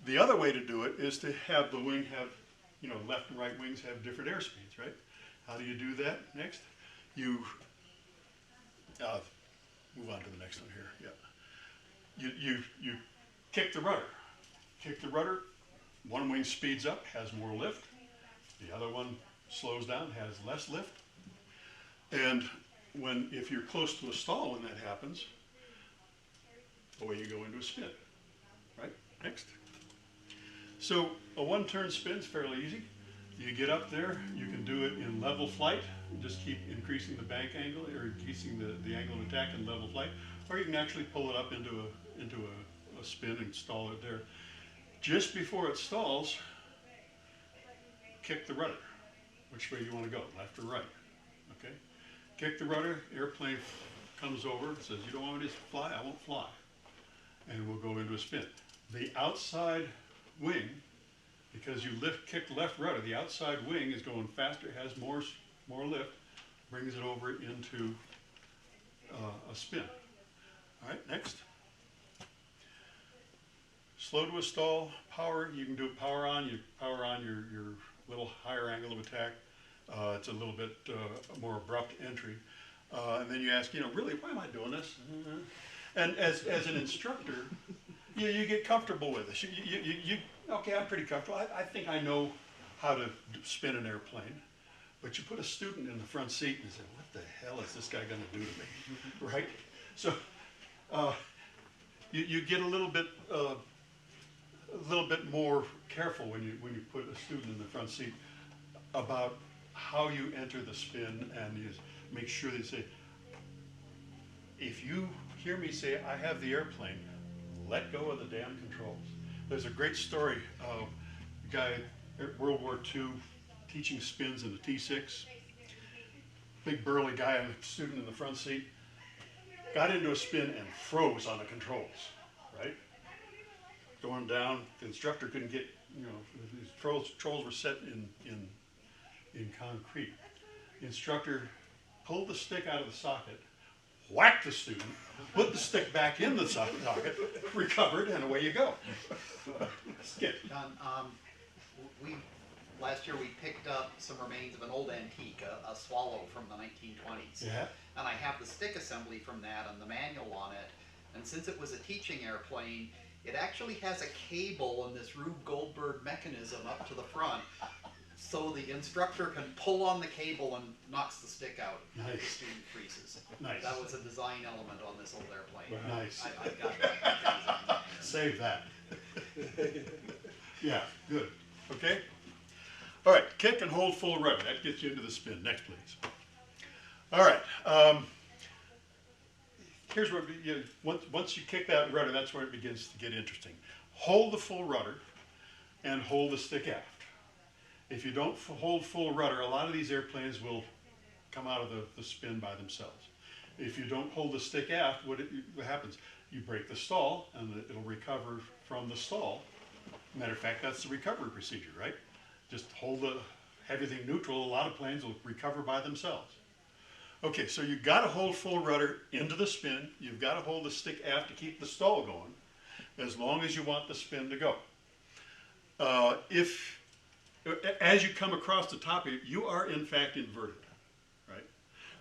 The other way to do it is to have the wing have, left and right wings have different airspeeds, right? How do you do that? Next, you move on to the next one here. Yeah, you kick the rudder. Kick the rudder. One wing speeds up, has more lift. The other one slows down, has less lift. And if you're close to a stall when that happens, away you go into a spin. Right? Next. So a one-turn spin is fairly easy. You get up there, you can do it in level flight, just keep increasing the bank angle or increasing the angle of attack in level flight, or you can actually pull it up into a spin and stall it there. Just before it stalls, kick the rudder. Which way you want to go, left or right? Okay. Kick the rudder, airplane comes over, says, you don't want me to fly? I won't fly. And we'll go into a spin. The outside wing, because you kick left rudder, the outside wing is going faster, has more lift, brings it over into a spin. All right, next. Slow to a stall, power, you can do power on, you power on your little higher angle of attack. It's a little bit more abrupt entry. And then you ask, really, why am I doing this? And as an instructor, you get comfortable with this. Okay, I'm pretty comfortable. I think I know how to spin an airplane. But you put a student in the front seat and say, what the hell is this guy going to do to me? Right? So you get a little bit more careful when you put a student in the front seat about how you enter the spin, and you make sure they say, if you hear me say I have the airplane, let go of the damn controls. There's a great story of a guy at World War II teaching spins in the T6. Big burly guy, and a student in the front seat, got into a spin and froze on the controls, right? Going down, the instructor couldn't get, these controls were set in concrete. The instructor pulled the stick out of the socket, whacked the student, put the stick back in the socket, recovered, and away you go. Skip. John, last year we picked up some remains of an old antique, a Swallow from the 1920s. Yeah. And I have the stick assembly from that and the manual on it. And since it was a teaching airplane, it actually has a cable in this Rube Goldberg mechanism up to the front, so the instructor can pull on the cable and knocks the stick out. Nice. The student freezes. Nice. That was a design element on this old airplane. Nice. I've got that. Save that. Yeah, good. Okay? All right, kick and hold full rudder. That gets you into the spin. Next, please. All right. Here's where, once you kick that rudder, that's where it begins to get interesting. Hold the full rudder. and hold the stick aft. If you don't hold full rudder, a lot of these airplanes will come out of the spin by themselves. If you don't hold the stick aft, what happens? You break the stall and it'll recover from the stall. Matter of fact, that's the recovery procedure, right? Just hold everything neutral. A lot of planes will recover by themselves. Okay, so you've got to hold full rudder into the spin. You've got to hold the stick aft to keep the stall going as long as you want the spin to go. As you come across the top of it, you are in fact inverted, right?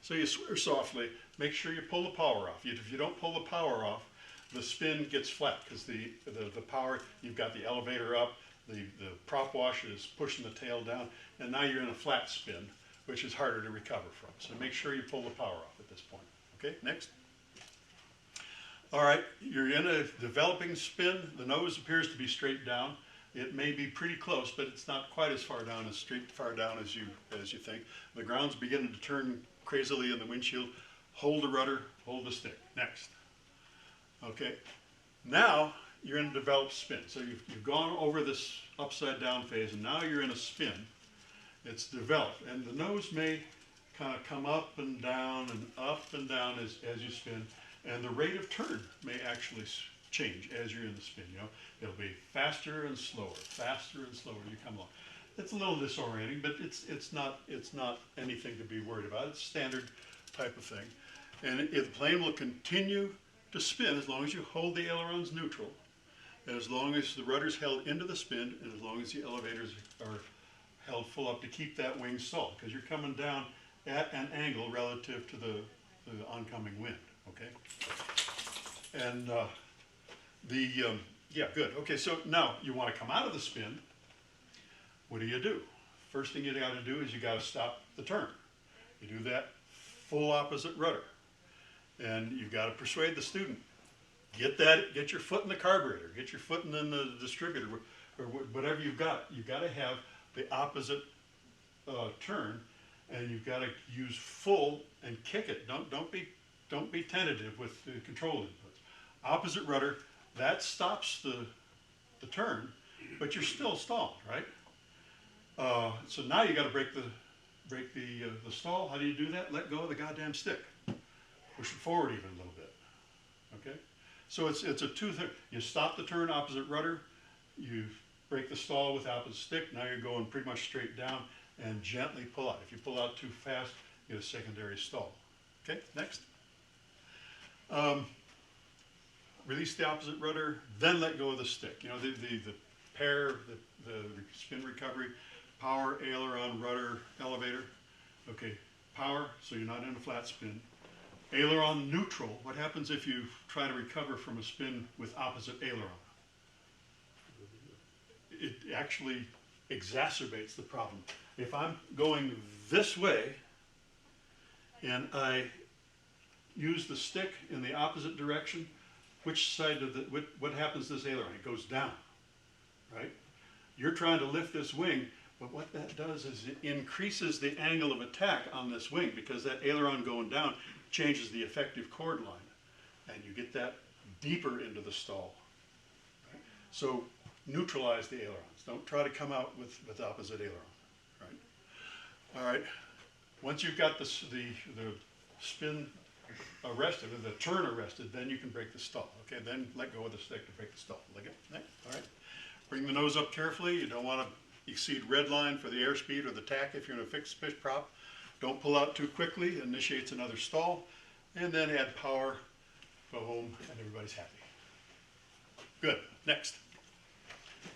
So you swear softly, make sure you pull the power off. If you don't pull the power off, the spin gets flat because the power, you've got the elevator up, the prop wash is pushing the tail down, and now you're in a flat spin, which is harder to recover from. So make sure you pull the power off at this point. Okay, next. All right, you're in a developing spin. The nose appears to be straight down. It may be pretty close, but it's not quite as far down as you think. The ground's beginning to turn crazily in the windshield. Hold the rudder, hold the stick. Next. Okay, now you're in a developed spin. So you've gone over this upside down phase, and now you're in a spin. It's developed, and the nose may kind of come up and down as you spin, and the rate of turn may actually change as you're in the spin. You know, it'll be faster and slower you come along. It's a little disorienting, but it's not anything to be worried about. It's standard type of thing, and the plane will continue to spin as long as you hold the ailerons neutral, and as long as the rudder's held into the spin, and as long as the elevators are held full up to keep that wing stalled, because you're coming down at an angle relative to the oncoming wind. Okay, and yeah, good. Okay, so now you want to come out of the spin. What do? First thing you got to do is you got to stop the turn. You do that full opposite rudder, and you've got to persuade the student. Get your foot in the carburetor, get your foot in the distributor, or whatever you've got. You've got to have the opposite turn, and you've got to use full and kick it. Don't be tentative with the control inputs. Opposite rudder, that stops the turn, but you're still stalled, right? So now you got to break the stall. How do you do that? Let go of the goddamn stick. Push it forward even a little bit. Okay? So it's a two-thing. You stop the turn opposite rudder. You break the stall with opposite stick. Now you're going pretty much straight down and gently pull out. If you pull out too fast, you get a secondary stall. Okay, next. Release the opposite rudder, then let go of the stick. You know, the pair, the spin recovery, power, aileron, rudder, elevator. Okay, power, so you're not in a flat spin. Aileron neutral. What happens if you try to recover from a spin with opposite aileron? It actually exacerbates the problem. If I'm going this way and I use the stick in the opposite direction, which side of what happens to this aileron? It goes down, right? You're trying to lift this wing, but what that does is it increases the angle of attack on this wing, because that aileron going down changes the effective chord line, and you get that deeper into the stall. Right? So neutralize the ailerons. Don't try to come out with opposite aileron. Right? All right. Once you've got the spin arrested, or the turn arrested, then you can break the stall. Okay, then let go of the stick to break the stall. Like it. All right. Bring the nose up carefully. You don't want to exceed red line for the airspeed or the tack if you're in a fixed pitch prop. Don't pull out too quickly. It initiates another stall. And then add power, go home, and everybody's happy. Good. Next.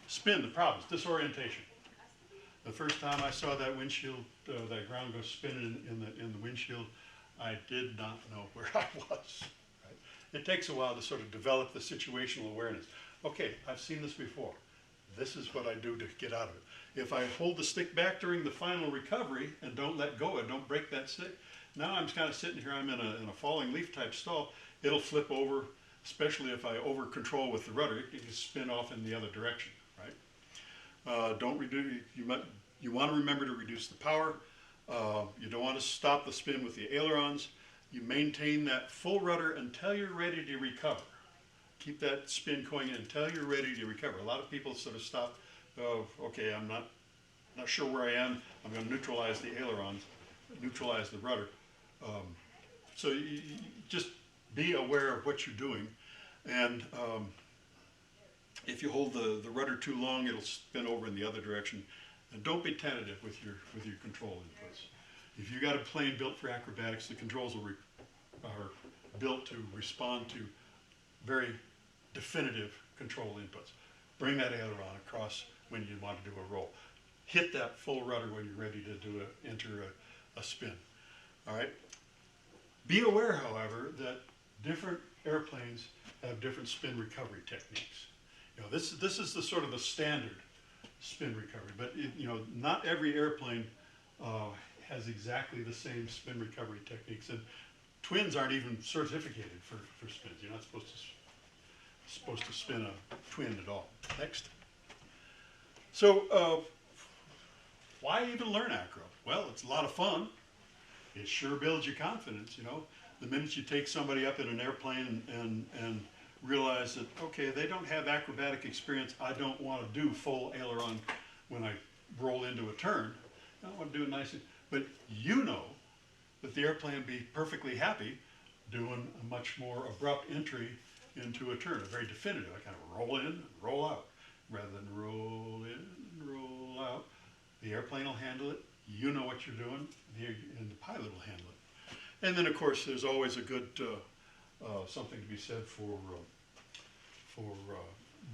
Spin, the problems, disorientation. The first time I saw that windshield, that ground go spinning in the windshield, I did not know where I was. Right? It takes a while to sort of develop the situational awareness. Okay, I've seen this before. This is what I do to get out of it. If I hold the stick back during the final recovery and don't let go and don't break that stick, now I'm kind of sitting here, I'm in a falling leaf type stall. It'll flip over, especially if I over control with the rudder. It can spin off in the other direction, right? Don't reduce, you want to remember to reduce the power. You don't want to stop the spin with the ailerons. You maintain that full rudder until you're ready to recover. Keep that spin going until you're ready to recover. A lot of people sort of stop of, okay, I'm not sure where I am, I'm going to neutralize the ailerons, neutralize the rudder. So you just be aware of what you're doing, and if you hold the rudder too long, it'll spin over in the other direction. And don't be tentative with your control inputs. If you got a plane built for acrobatics, the controls are built to respond to very definitive control inputs. Bring that aileron across when you want to do a roll. Hit that full rudder when you're ready to enter a spin. All right. Be aware, however, that different airplanes have different spin recovery techniques. You know, this is the sort of the standard spin recovery, but not every airplane has exactly the same spin recovery techniques, and twins aren't even certificated for spins. You're not supposed to spin a twin at all. Next. So why even learn acro? Well, it's a lot of fun. It sure builds your confidence, you know. The minute you take somebody up in an airplane and realize that, okay, they don't have acrobatic experience, I don't want to do full aileron when I roll into a turn. I want to do it nicely. But you know that the airplane would be perfectly happy doing a much more abrupt entry into a turn, a very definitive. I kind of roll in, roll out, rather than roll in, roll out. The airplane will handle it. You know what you're doing, and the pilot will handle it. And then, of course, there's always a good something to be said for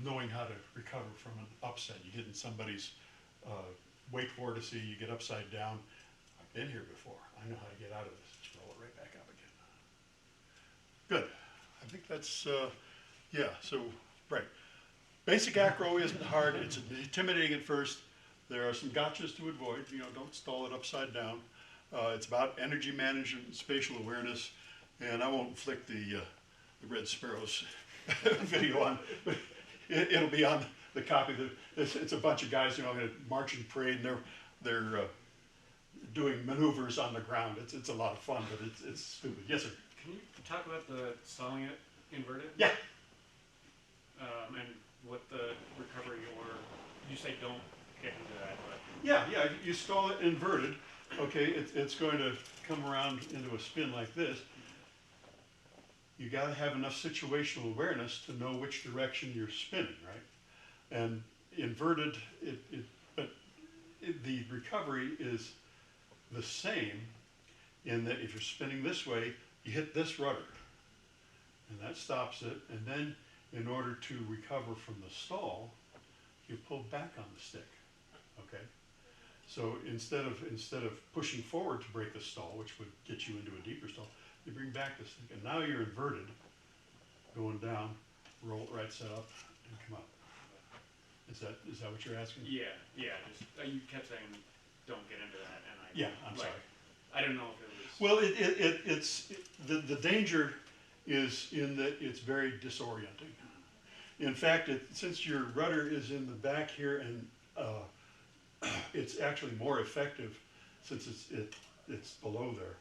knowing how to recover from an upset. You get in somebody's wakeboard to see you get upside down. I've been here before. I know how to get out of this. Just roll it right back up again. Good. I think that's, yeah, so, right. Basic acro isn't hard. It's intimidating at first. There are some gotchas to avoid. You know, don't stall it upside down. It's about energy management and spatial awareness. And I won't flick the Red Sparrows video on, but it'll be on the copy. It's a bunch of guys, you know, in a marching parade, and they're doing maneuvers on the ground. It's a lot of fun, but it's stupid. Yes, sir. Can you talk about the stalling it inverted? Yeah. And what the recovery, or you say don't get into that, but Yeah. You stall it inverted. Okay, it's going to come around into a spin like this. You got to have enough situational awareness to know which direction you're spinning, right? And inverted, the recovery is the same in that if you're spinning this way, you hit this rudder, and that stops it. And then, in order to recover from the stall, you pull back on the stick. Okay. So instead of pushing forward to break the stall, which would get you into a deeper stall, you bring back the stick, and now you're inverted, going down, roll it right side up, and come up. Is that what you're asking? yeah. Just you kept saying don't get into that, and I'm sorry. I don't know if it was. Well, it's the danger is in that it's very disorienting. In fact, since your rudder is in the back here, and it's actually more effective since it's below there,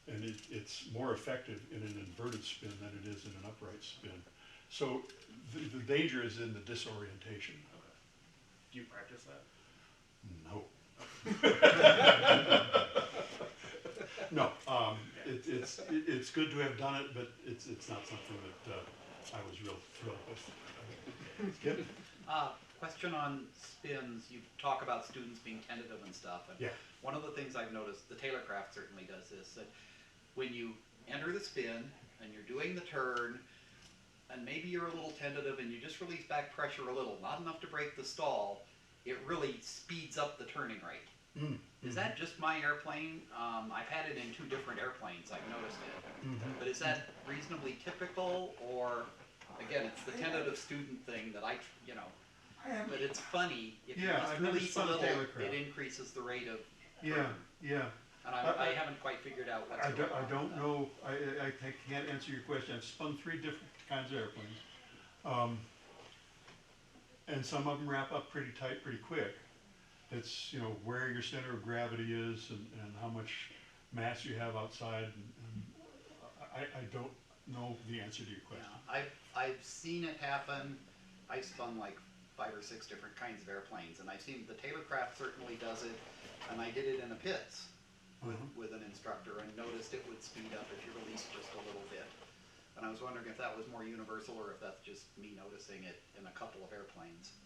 and it's more effective in an inverted spin than it is in an upright spin. So the danger is in the disorientation. Okay. Do you practice that? No. No. It's good to have done it, but it's not something that I was real thrilled with. Good. Question on spins. You talk about students being tentative and stuff. And Yeah. one of the things I've noticed, the Taylorcraft certainly does this, that when you enter the spin and you're doing the turn, and maybe you're a little tentative and you just release back pressure a little, not enough to break the stall, it really speeds up the turning rate. Mm-hmm. Is that just my airplane? I've had it in 2 different airplanes, I've noticed it. Mm-hmm. But is that reasonably typical, or, again, it's the tentative student thing that but it's funny, if you just I've never release a spun a little, Taylorcraft. it increases the rate of Yeah. turn. And I haven't quite figured out what's I going on. don't know. I can't answer your question. I've spun 3 different kinds of airplanes, and some of them wrap up pretty tight, pretty quick. It's where your center of gravity is and how much mass you have outside. And I don't know the answer to your question. Yeah, I've seen it happen. I've spun like 5 or 6 different kinds of airplanes, and I've seen the Taylorcraft certainly does it, and I did it in a pits with an instructor and noticed it would speed up if you released just a little bit. And I was wondering if that was more universal or if that's just me noticing it in a couple of airplanes.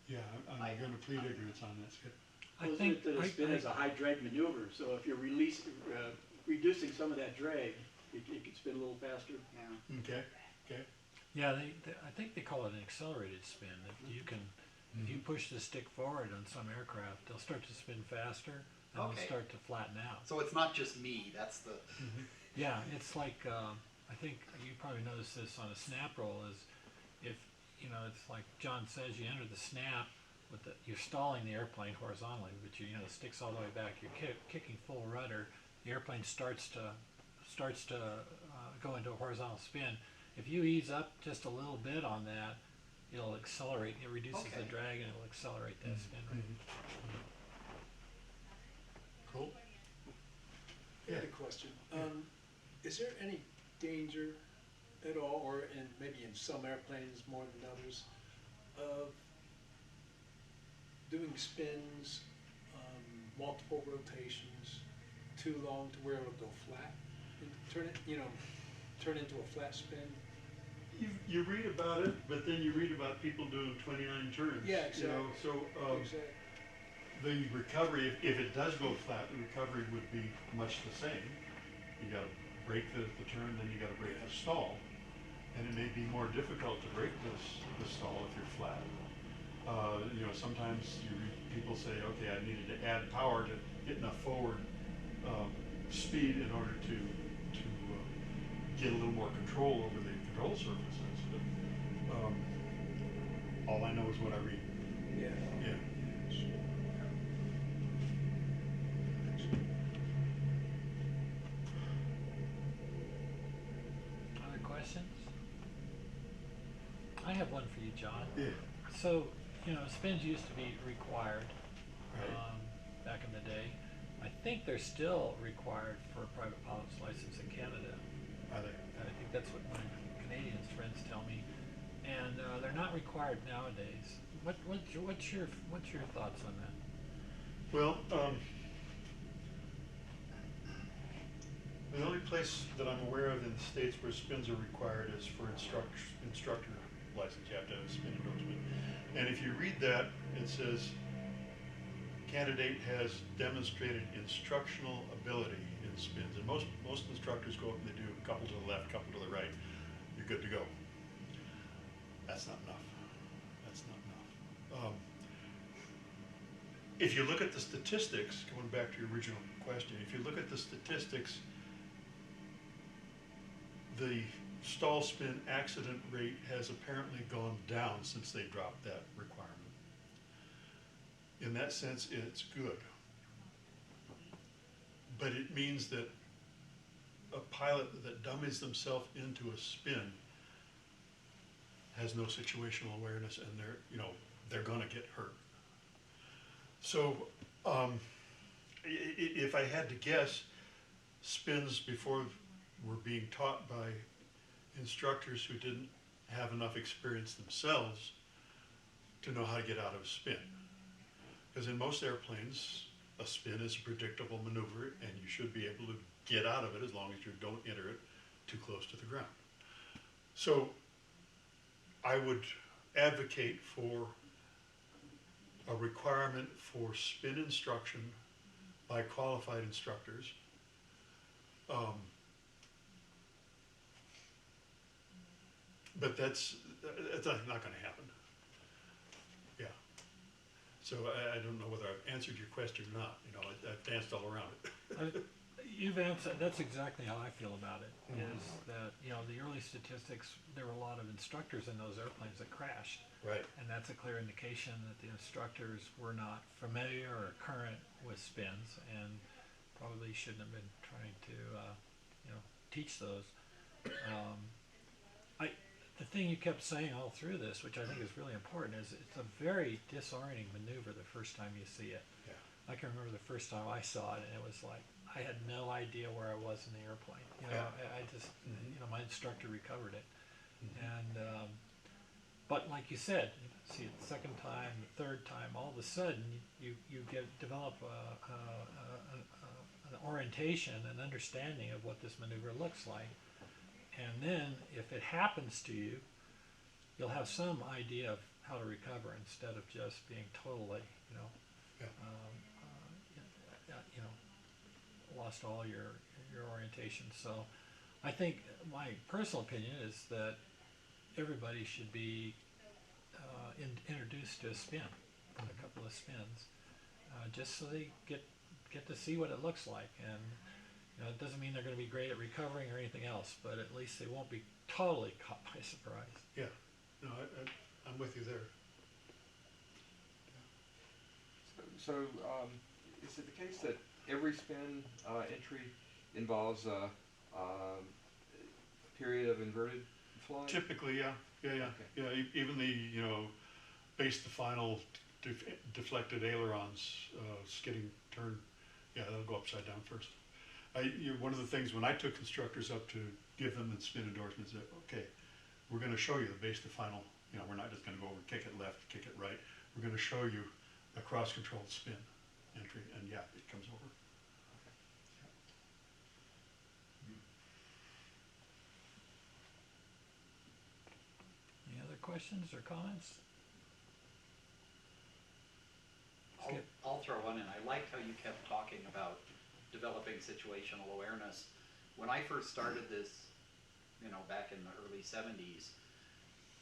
Yeah, I'm going to plead ignorance on that, Skip. I think that a spin is a high drag maneuver, so if you're reducing some of that drag, it can spin a little faster. Yeah. Okay, okay. Yeah, I think they call it an accelerated spin. If you can, if you push the stick forward on some aircraft, they'll start to spin faster and they'll start to flatten out. So it's not just me, that's the... Yeah, it's like, I think you probably noticed this on a snap roll is if, you know, it's like John says, you enter the snap, with you're stalling the airplane horizontally, but you know, the stick's all the way back, you're kicking full rudder, the airplane starts to go into a horizontal spin. If you ease up just a little bit on that, it'll accelerate, it reduces the drag and it'll accelerate that spin rate. Cool. I had a question. Is there any danger at all, or maybe in some airplanes more than others, of doing spins, multiple rotations, too long to where it'll go flat, and turn into a flat spin? You read about it, but then you read about people doing 29 turns. Yeah, exactly. You know, so Exactly. the recovery, if it does go flat, the recovery would be much the same. You got to break the turn, then you got to break the stall, and it may be more difficult to break the stall if you're flat. You know, sometimes you read people say, okay, I needed to add power to get enough forward speed in order to get a little more control over the control surfaces. But all I know is what I read. Yeah. Yeah. Other questions? I have one for you, John. Yeah. So, you know, spins used to be required Right. back in the day. I think they're still required for a private pilot's license in Canada. Are they? I think that's what my Canadian friends tell me. And they're not required nowadays. What's your thoughts on that? Well, the only place that I'm aware of in the States where spins are required is for instructor license. You have to have a spin endorsement. And if you read that, it says, candidate has demonstrated instructional ability in spins. And most instructors go up and they do a couple to the left, couple to the right. You're good to go. That's not enough. That's not enough. If you look at the statistics, going back to your original question, if you look at the statistics, the stall spin accident rate has apparently gone down since they dropped that requirement. In that sense, it's good. But it means that a pilot that dummies themselves into a spin has no situational awareness, and they're gonna get hurt. So, if I had to guess, spins before were being taught by instructors who didn't have enough experience themselves to know how to get out of a spin. Because in most airplanes, a spin is a predictable maneuver, and you should be able to get out of it as long as you don't enter it too close to the ground. So I would advocate for a requirement for spin instruction by qualified instructors. But that's not going to happen. Yeah. So I don't know whether I've answered your question or not. You know, I've danced all around it. You've answered. That's exactly how I feel about it. Is that, you know, the early statistics, there were a lot of instructors in those airplanes that crashed. Right. And that's a clear indication that the instructors were not familiar or current with spins, and probably shouldn't have been trying to, teach those. The thing you kept saying all through this, which I think is really important, is it's a very disorienting maneuver the first time you see it. Yeah. I can remember the first time I saw it, and it was like, I had no idea where I was in the airplane. You know, Yeah. I just, my instructor recovered it. And But like you said, see it the second time, the third time, all of a sudden develop an orientation, an understanding of what this maneuver looks like, and then if it happens to you, you'll have some idea of how to recover instead of just being totally, Yeah. lost all your orientation. So I think my personal opinion is that everybody should be introduced to a spin, a couple of spins, just so they get to see what it looks like. And it doesn't mean they're going to be great at recovering or anything else, but at least they won't be totally caught by surprise. Yeah, no, I'm with you there. So, is it the case that every spin entry involves a period of inverted flying? Typically, yeah. Even the base to final deflected ailerons, skidding turn, they'll go upside down first. One of the things when I took instructors up to give them the spin endorsements, that okay, we're going to show you the base to final. We're not just going to go over and kick it left, kick it right. We're going to show you a cross-controlled spin entry, and it comes over. Any other questions or comments? I'll throw one in. I liked how you kept talking about developing situational awareness. When I first started this, back in the early 70s,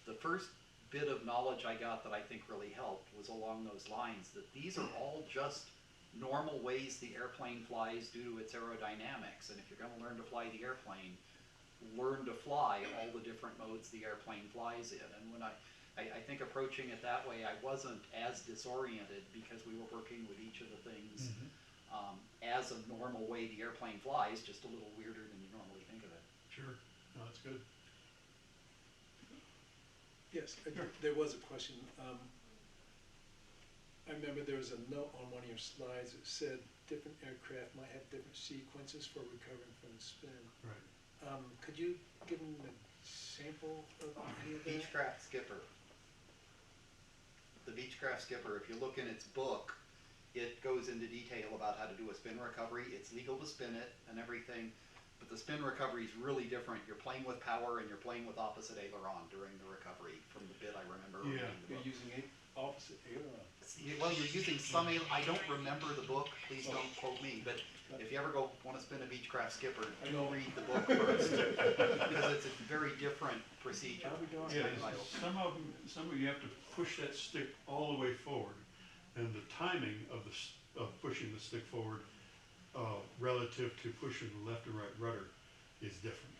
the first bit of knowledge I got that I think really helped was along those lines, that these are all just normal ways the airplane flies due to its aerodynamics. And if you're going to learn to fly the airplane, learn to fly all the different modes the airplane flies in. And when I think approaching it that way, I wasn't as disoriented because we were working with each of the things as a normal way the airplane flies, just a little weirder than you normally think of it. Sure. No, that's good. Yes, Sure. there was a question. I remember there was a note on one of your slides that said different aircraft might have different sequences for recovering from the spin. Right. Could you give them a sample of any of that? Beechcraft Skipper. The Beechcraft Skipper, if you look in its book, it goes into detail about how to do a spin recovery. It's legal to spin it and everything, but the spin recovery is really different. You're playing with power and you're playing with opposite aileron during the recovery, from the bit I remember reading the You're book. using opposite aileron. Well, you're using some I don't remember the book, please don't quote me, but if you ever want to spin a Beechcraft Skipper, do read the book first, because it's a very different procedure. Yeah, some of you have to push that stick all the way forward, and the timing of pushing the stick forward relative to pushing the left and right rudder is different.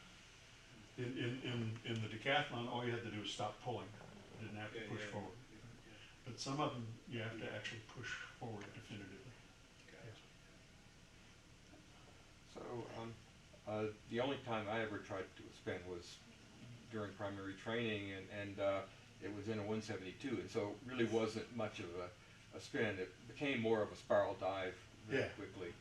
In the decathlon, all you had to do was stop pulling. You didn't have to push forward. But some of them you have to actually push forward definitively. So, the only time I ever tried to do a spin was during primary training, and it was in a 172, and so it really wasn't much of a spin. It became more of a spiral dive very quickly.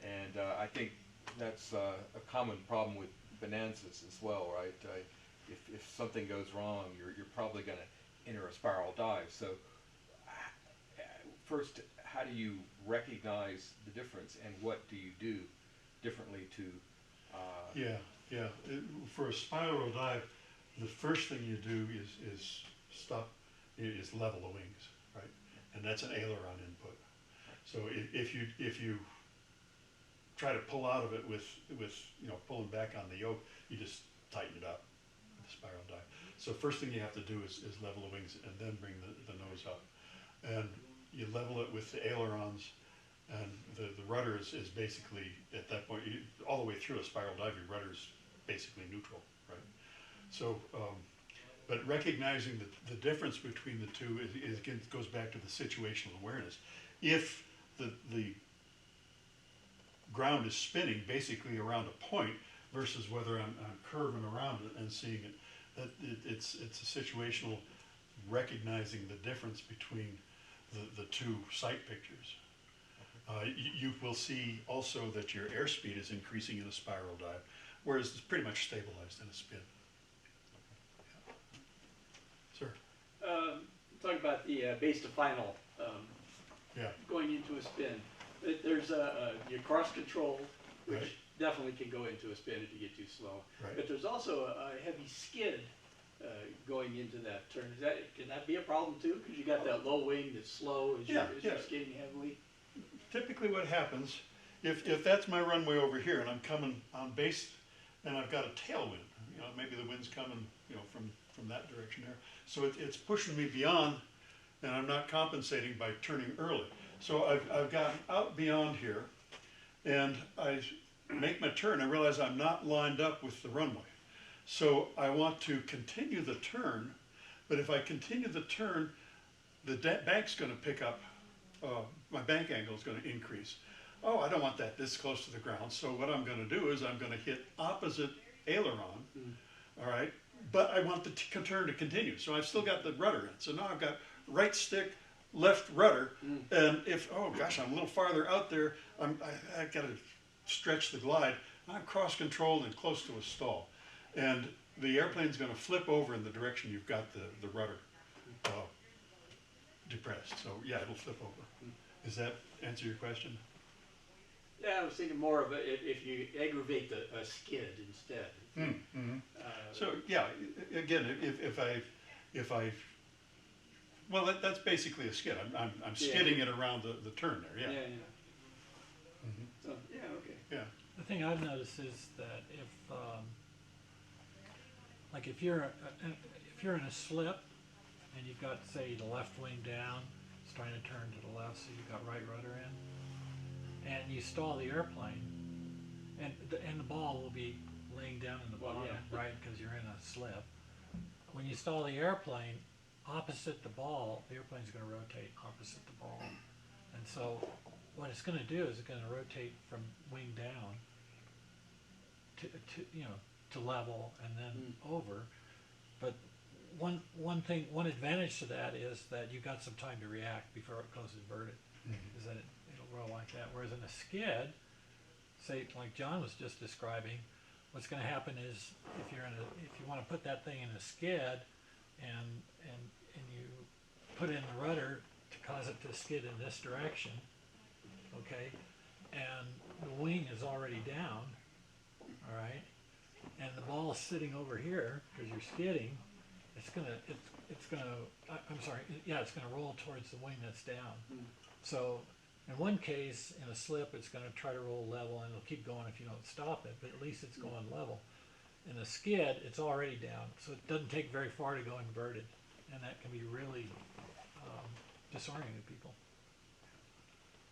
And I think that's a common problem with bonanzas as well, right? If something goes wrong, you're probably going to enter a spiral dive. So first, how do you recognize the difference, and what do you do differently to for a spiral dive, the first thing you do is level the wings, right? And that's an aileron input. So if you try to pull out of it with pulling back on the yoke, you just tighten it up with the spiral dive. So first thing you have to do is level the wings and then bring the nose up. And you level it with the ailerons, and the rudder is basically, at that point, all the way through a spiral dive, your rudder is basically neutral, right? So, but recognizing the difference between the two again, goes back to the situational awareness. If the ground is spinning basically around a point versus whether I'm curving around it and seeing it, it's a situational recognizing the difference between the two sight pictures. You will see also that your airspeed is increasing in a spiral dive, whereas it's pretty much stabilized in a spin. Yeah. Sir? talk about the base to final, Yeah. going into a spin. There's your cross control, which Right. definitely can go into a spin if you get too slow. Right. But there's also a heavy skid going into that turn. Can that be a problem too? Because you got that low wing that's slow as Yeah, you're yeah. skidding heavily. Typically what happens, if that's my runway over here and I'm coming on base and I've got a tailwind, you know, maybe the wind's coming, you know, from that direction there. So it's pushing me beyond and I'm not compensating by turning early. So I've gotten out beyond here and I make my turn. I realize I'm not lined up with the runway. So I want to continue the turn, but if I continue the turn, the bank's going to pick up, my bank angle is going to increase. Oh, I don't want that this close to the ground. So what I'm going to do is I'm going to hit opposite aileron, all right? But I want the turn to continue. So I've still got the rudder in. So now I've got right stick, left rudder. And if, oh gosh, I'm a little farther out there, I've got to stretch the glide. I'm cross controlled and close to a stall. And the airplane's going to flip over in the direction you've got the rudder depressed. So yeah, it'll flip over. Does that answer your question? Yeah, I was thinking more of if you aggravate a skid instead. Mm-hmm. So yeah, again, if I well, that's basically a skid. I'm skidding it around the turn there. Yeah. Yeah. Mm-hmm. So yeah, okay. Yeah. The thing I've noticed is that like if you're in a slip and you've got, say, the left wing down, it's trying to turn to the left, so you've got right rudder in, and you stall the airplane, and the ball will be laying down in the bottom, right, because you're in a slip. When you stall the airplane opposite the ball, the airplane's going to rotate opposite the ball, and so what it's going to do is it's going to rotate from wing down to level and then over. But one advantage to that is that you've got some time to react before it goes inverted. Is that it'll roll like that. Whereas in a skid, say like John was just describing, what's going to happen is if you want to put that thing in a skid and you put in the rudder to cause it to skid in this direction, okay, and the wing is already down, all right, and the ball is sitting over here because you're skidding, it's gonna roll towards the wing that's down. So in one case, in a slip, it's going to try to roll level and it'll keep going if you don't stop it, but at least it's going level. In a skid, it's already down, so it doesn't take very far to go inverted, and that can be really disorienting to people.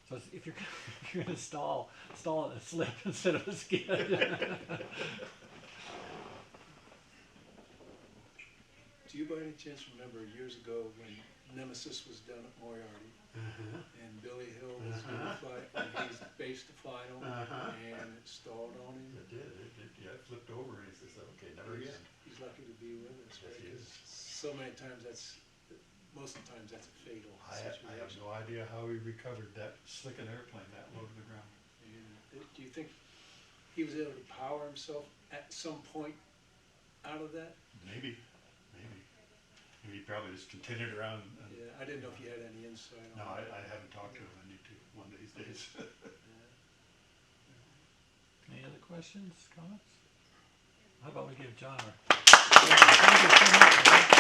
So if you're going to stall in a slip instead of a skid. Do you by any chance remember years ago when Nemesis was done at Moriarty and Billy Hill was going to fly, and he was based to final and it stalled on him? It did. It flipped over and he says, okay, never again. He's lucky to be with us, Yes, right? he is. So many times most of the times that's a fatal I have situation. no idea how he recovered that slick an airplane that low to the ground. And do you think he was able to power himself at some point out of that? Maybe. He probably just continued around. Yeah, I didn't know if you had any insight on No, that. I haven't talked to him. I need to one of these days. Any other questions, comments? How about we give John our... Thank you so much.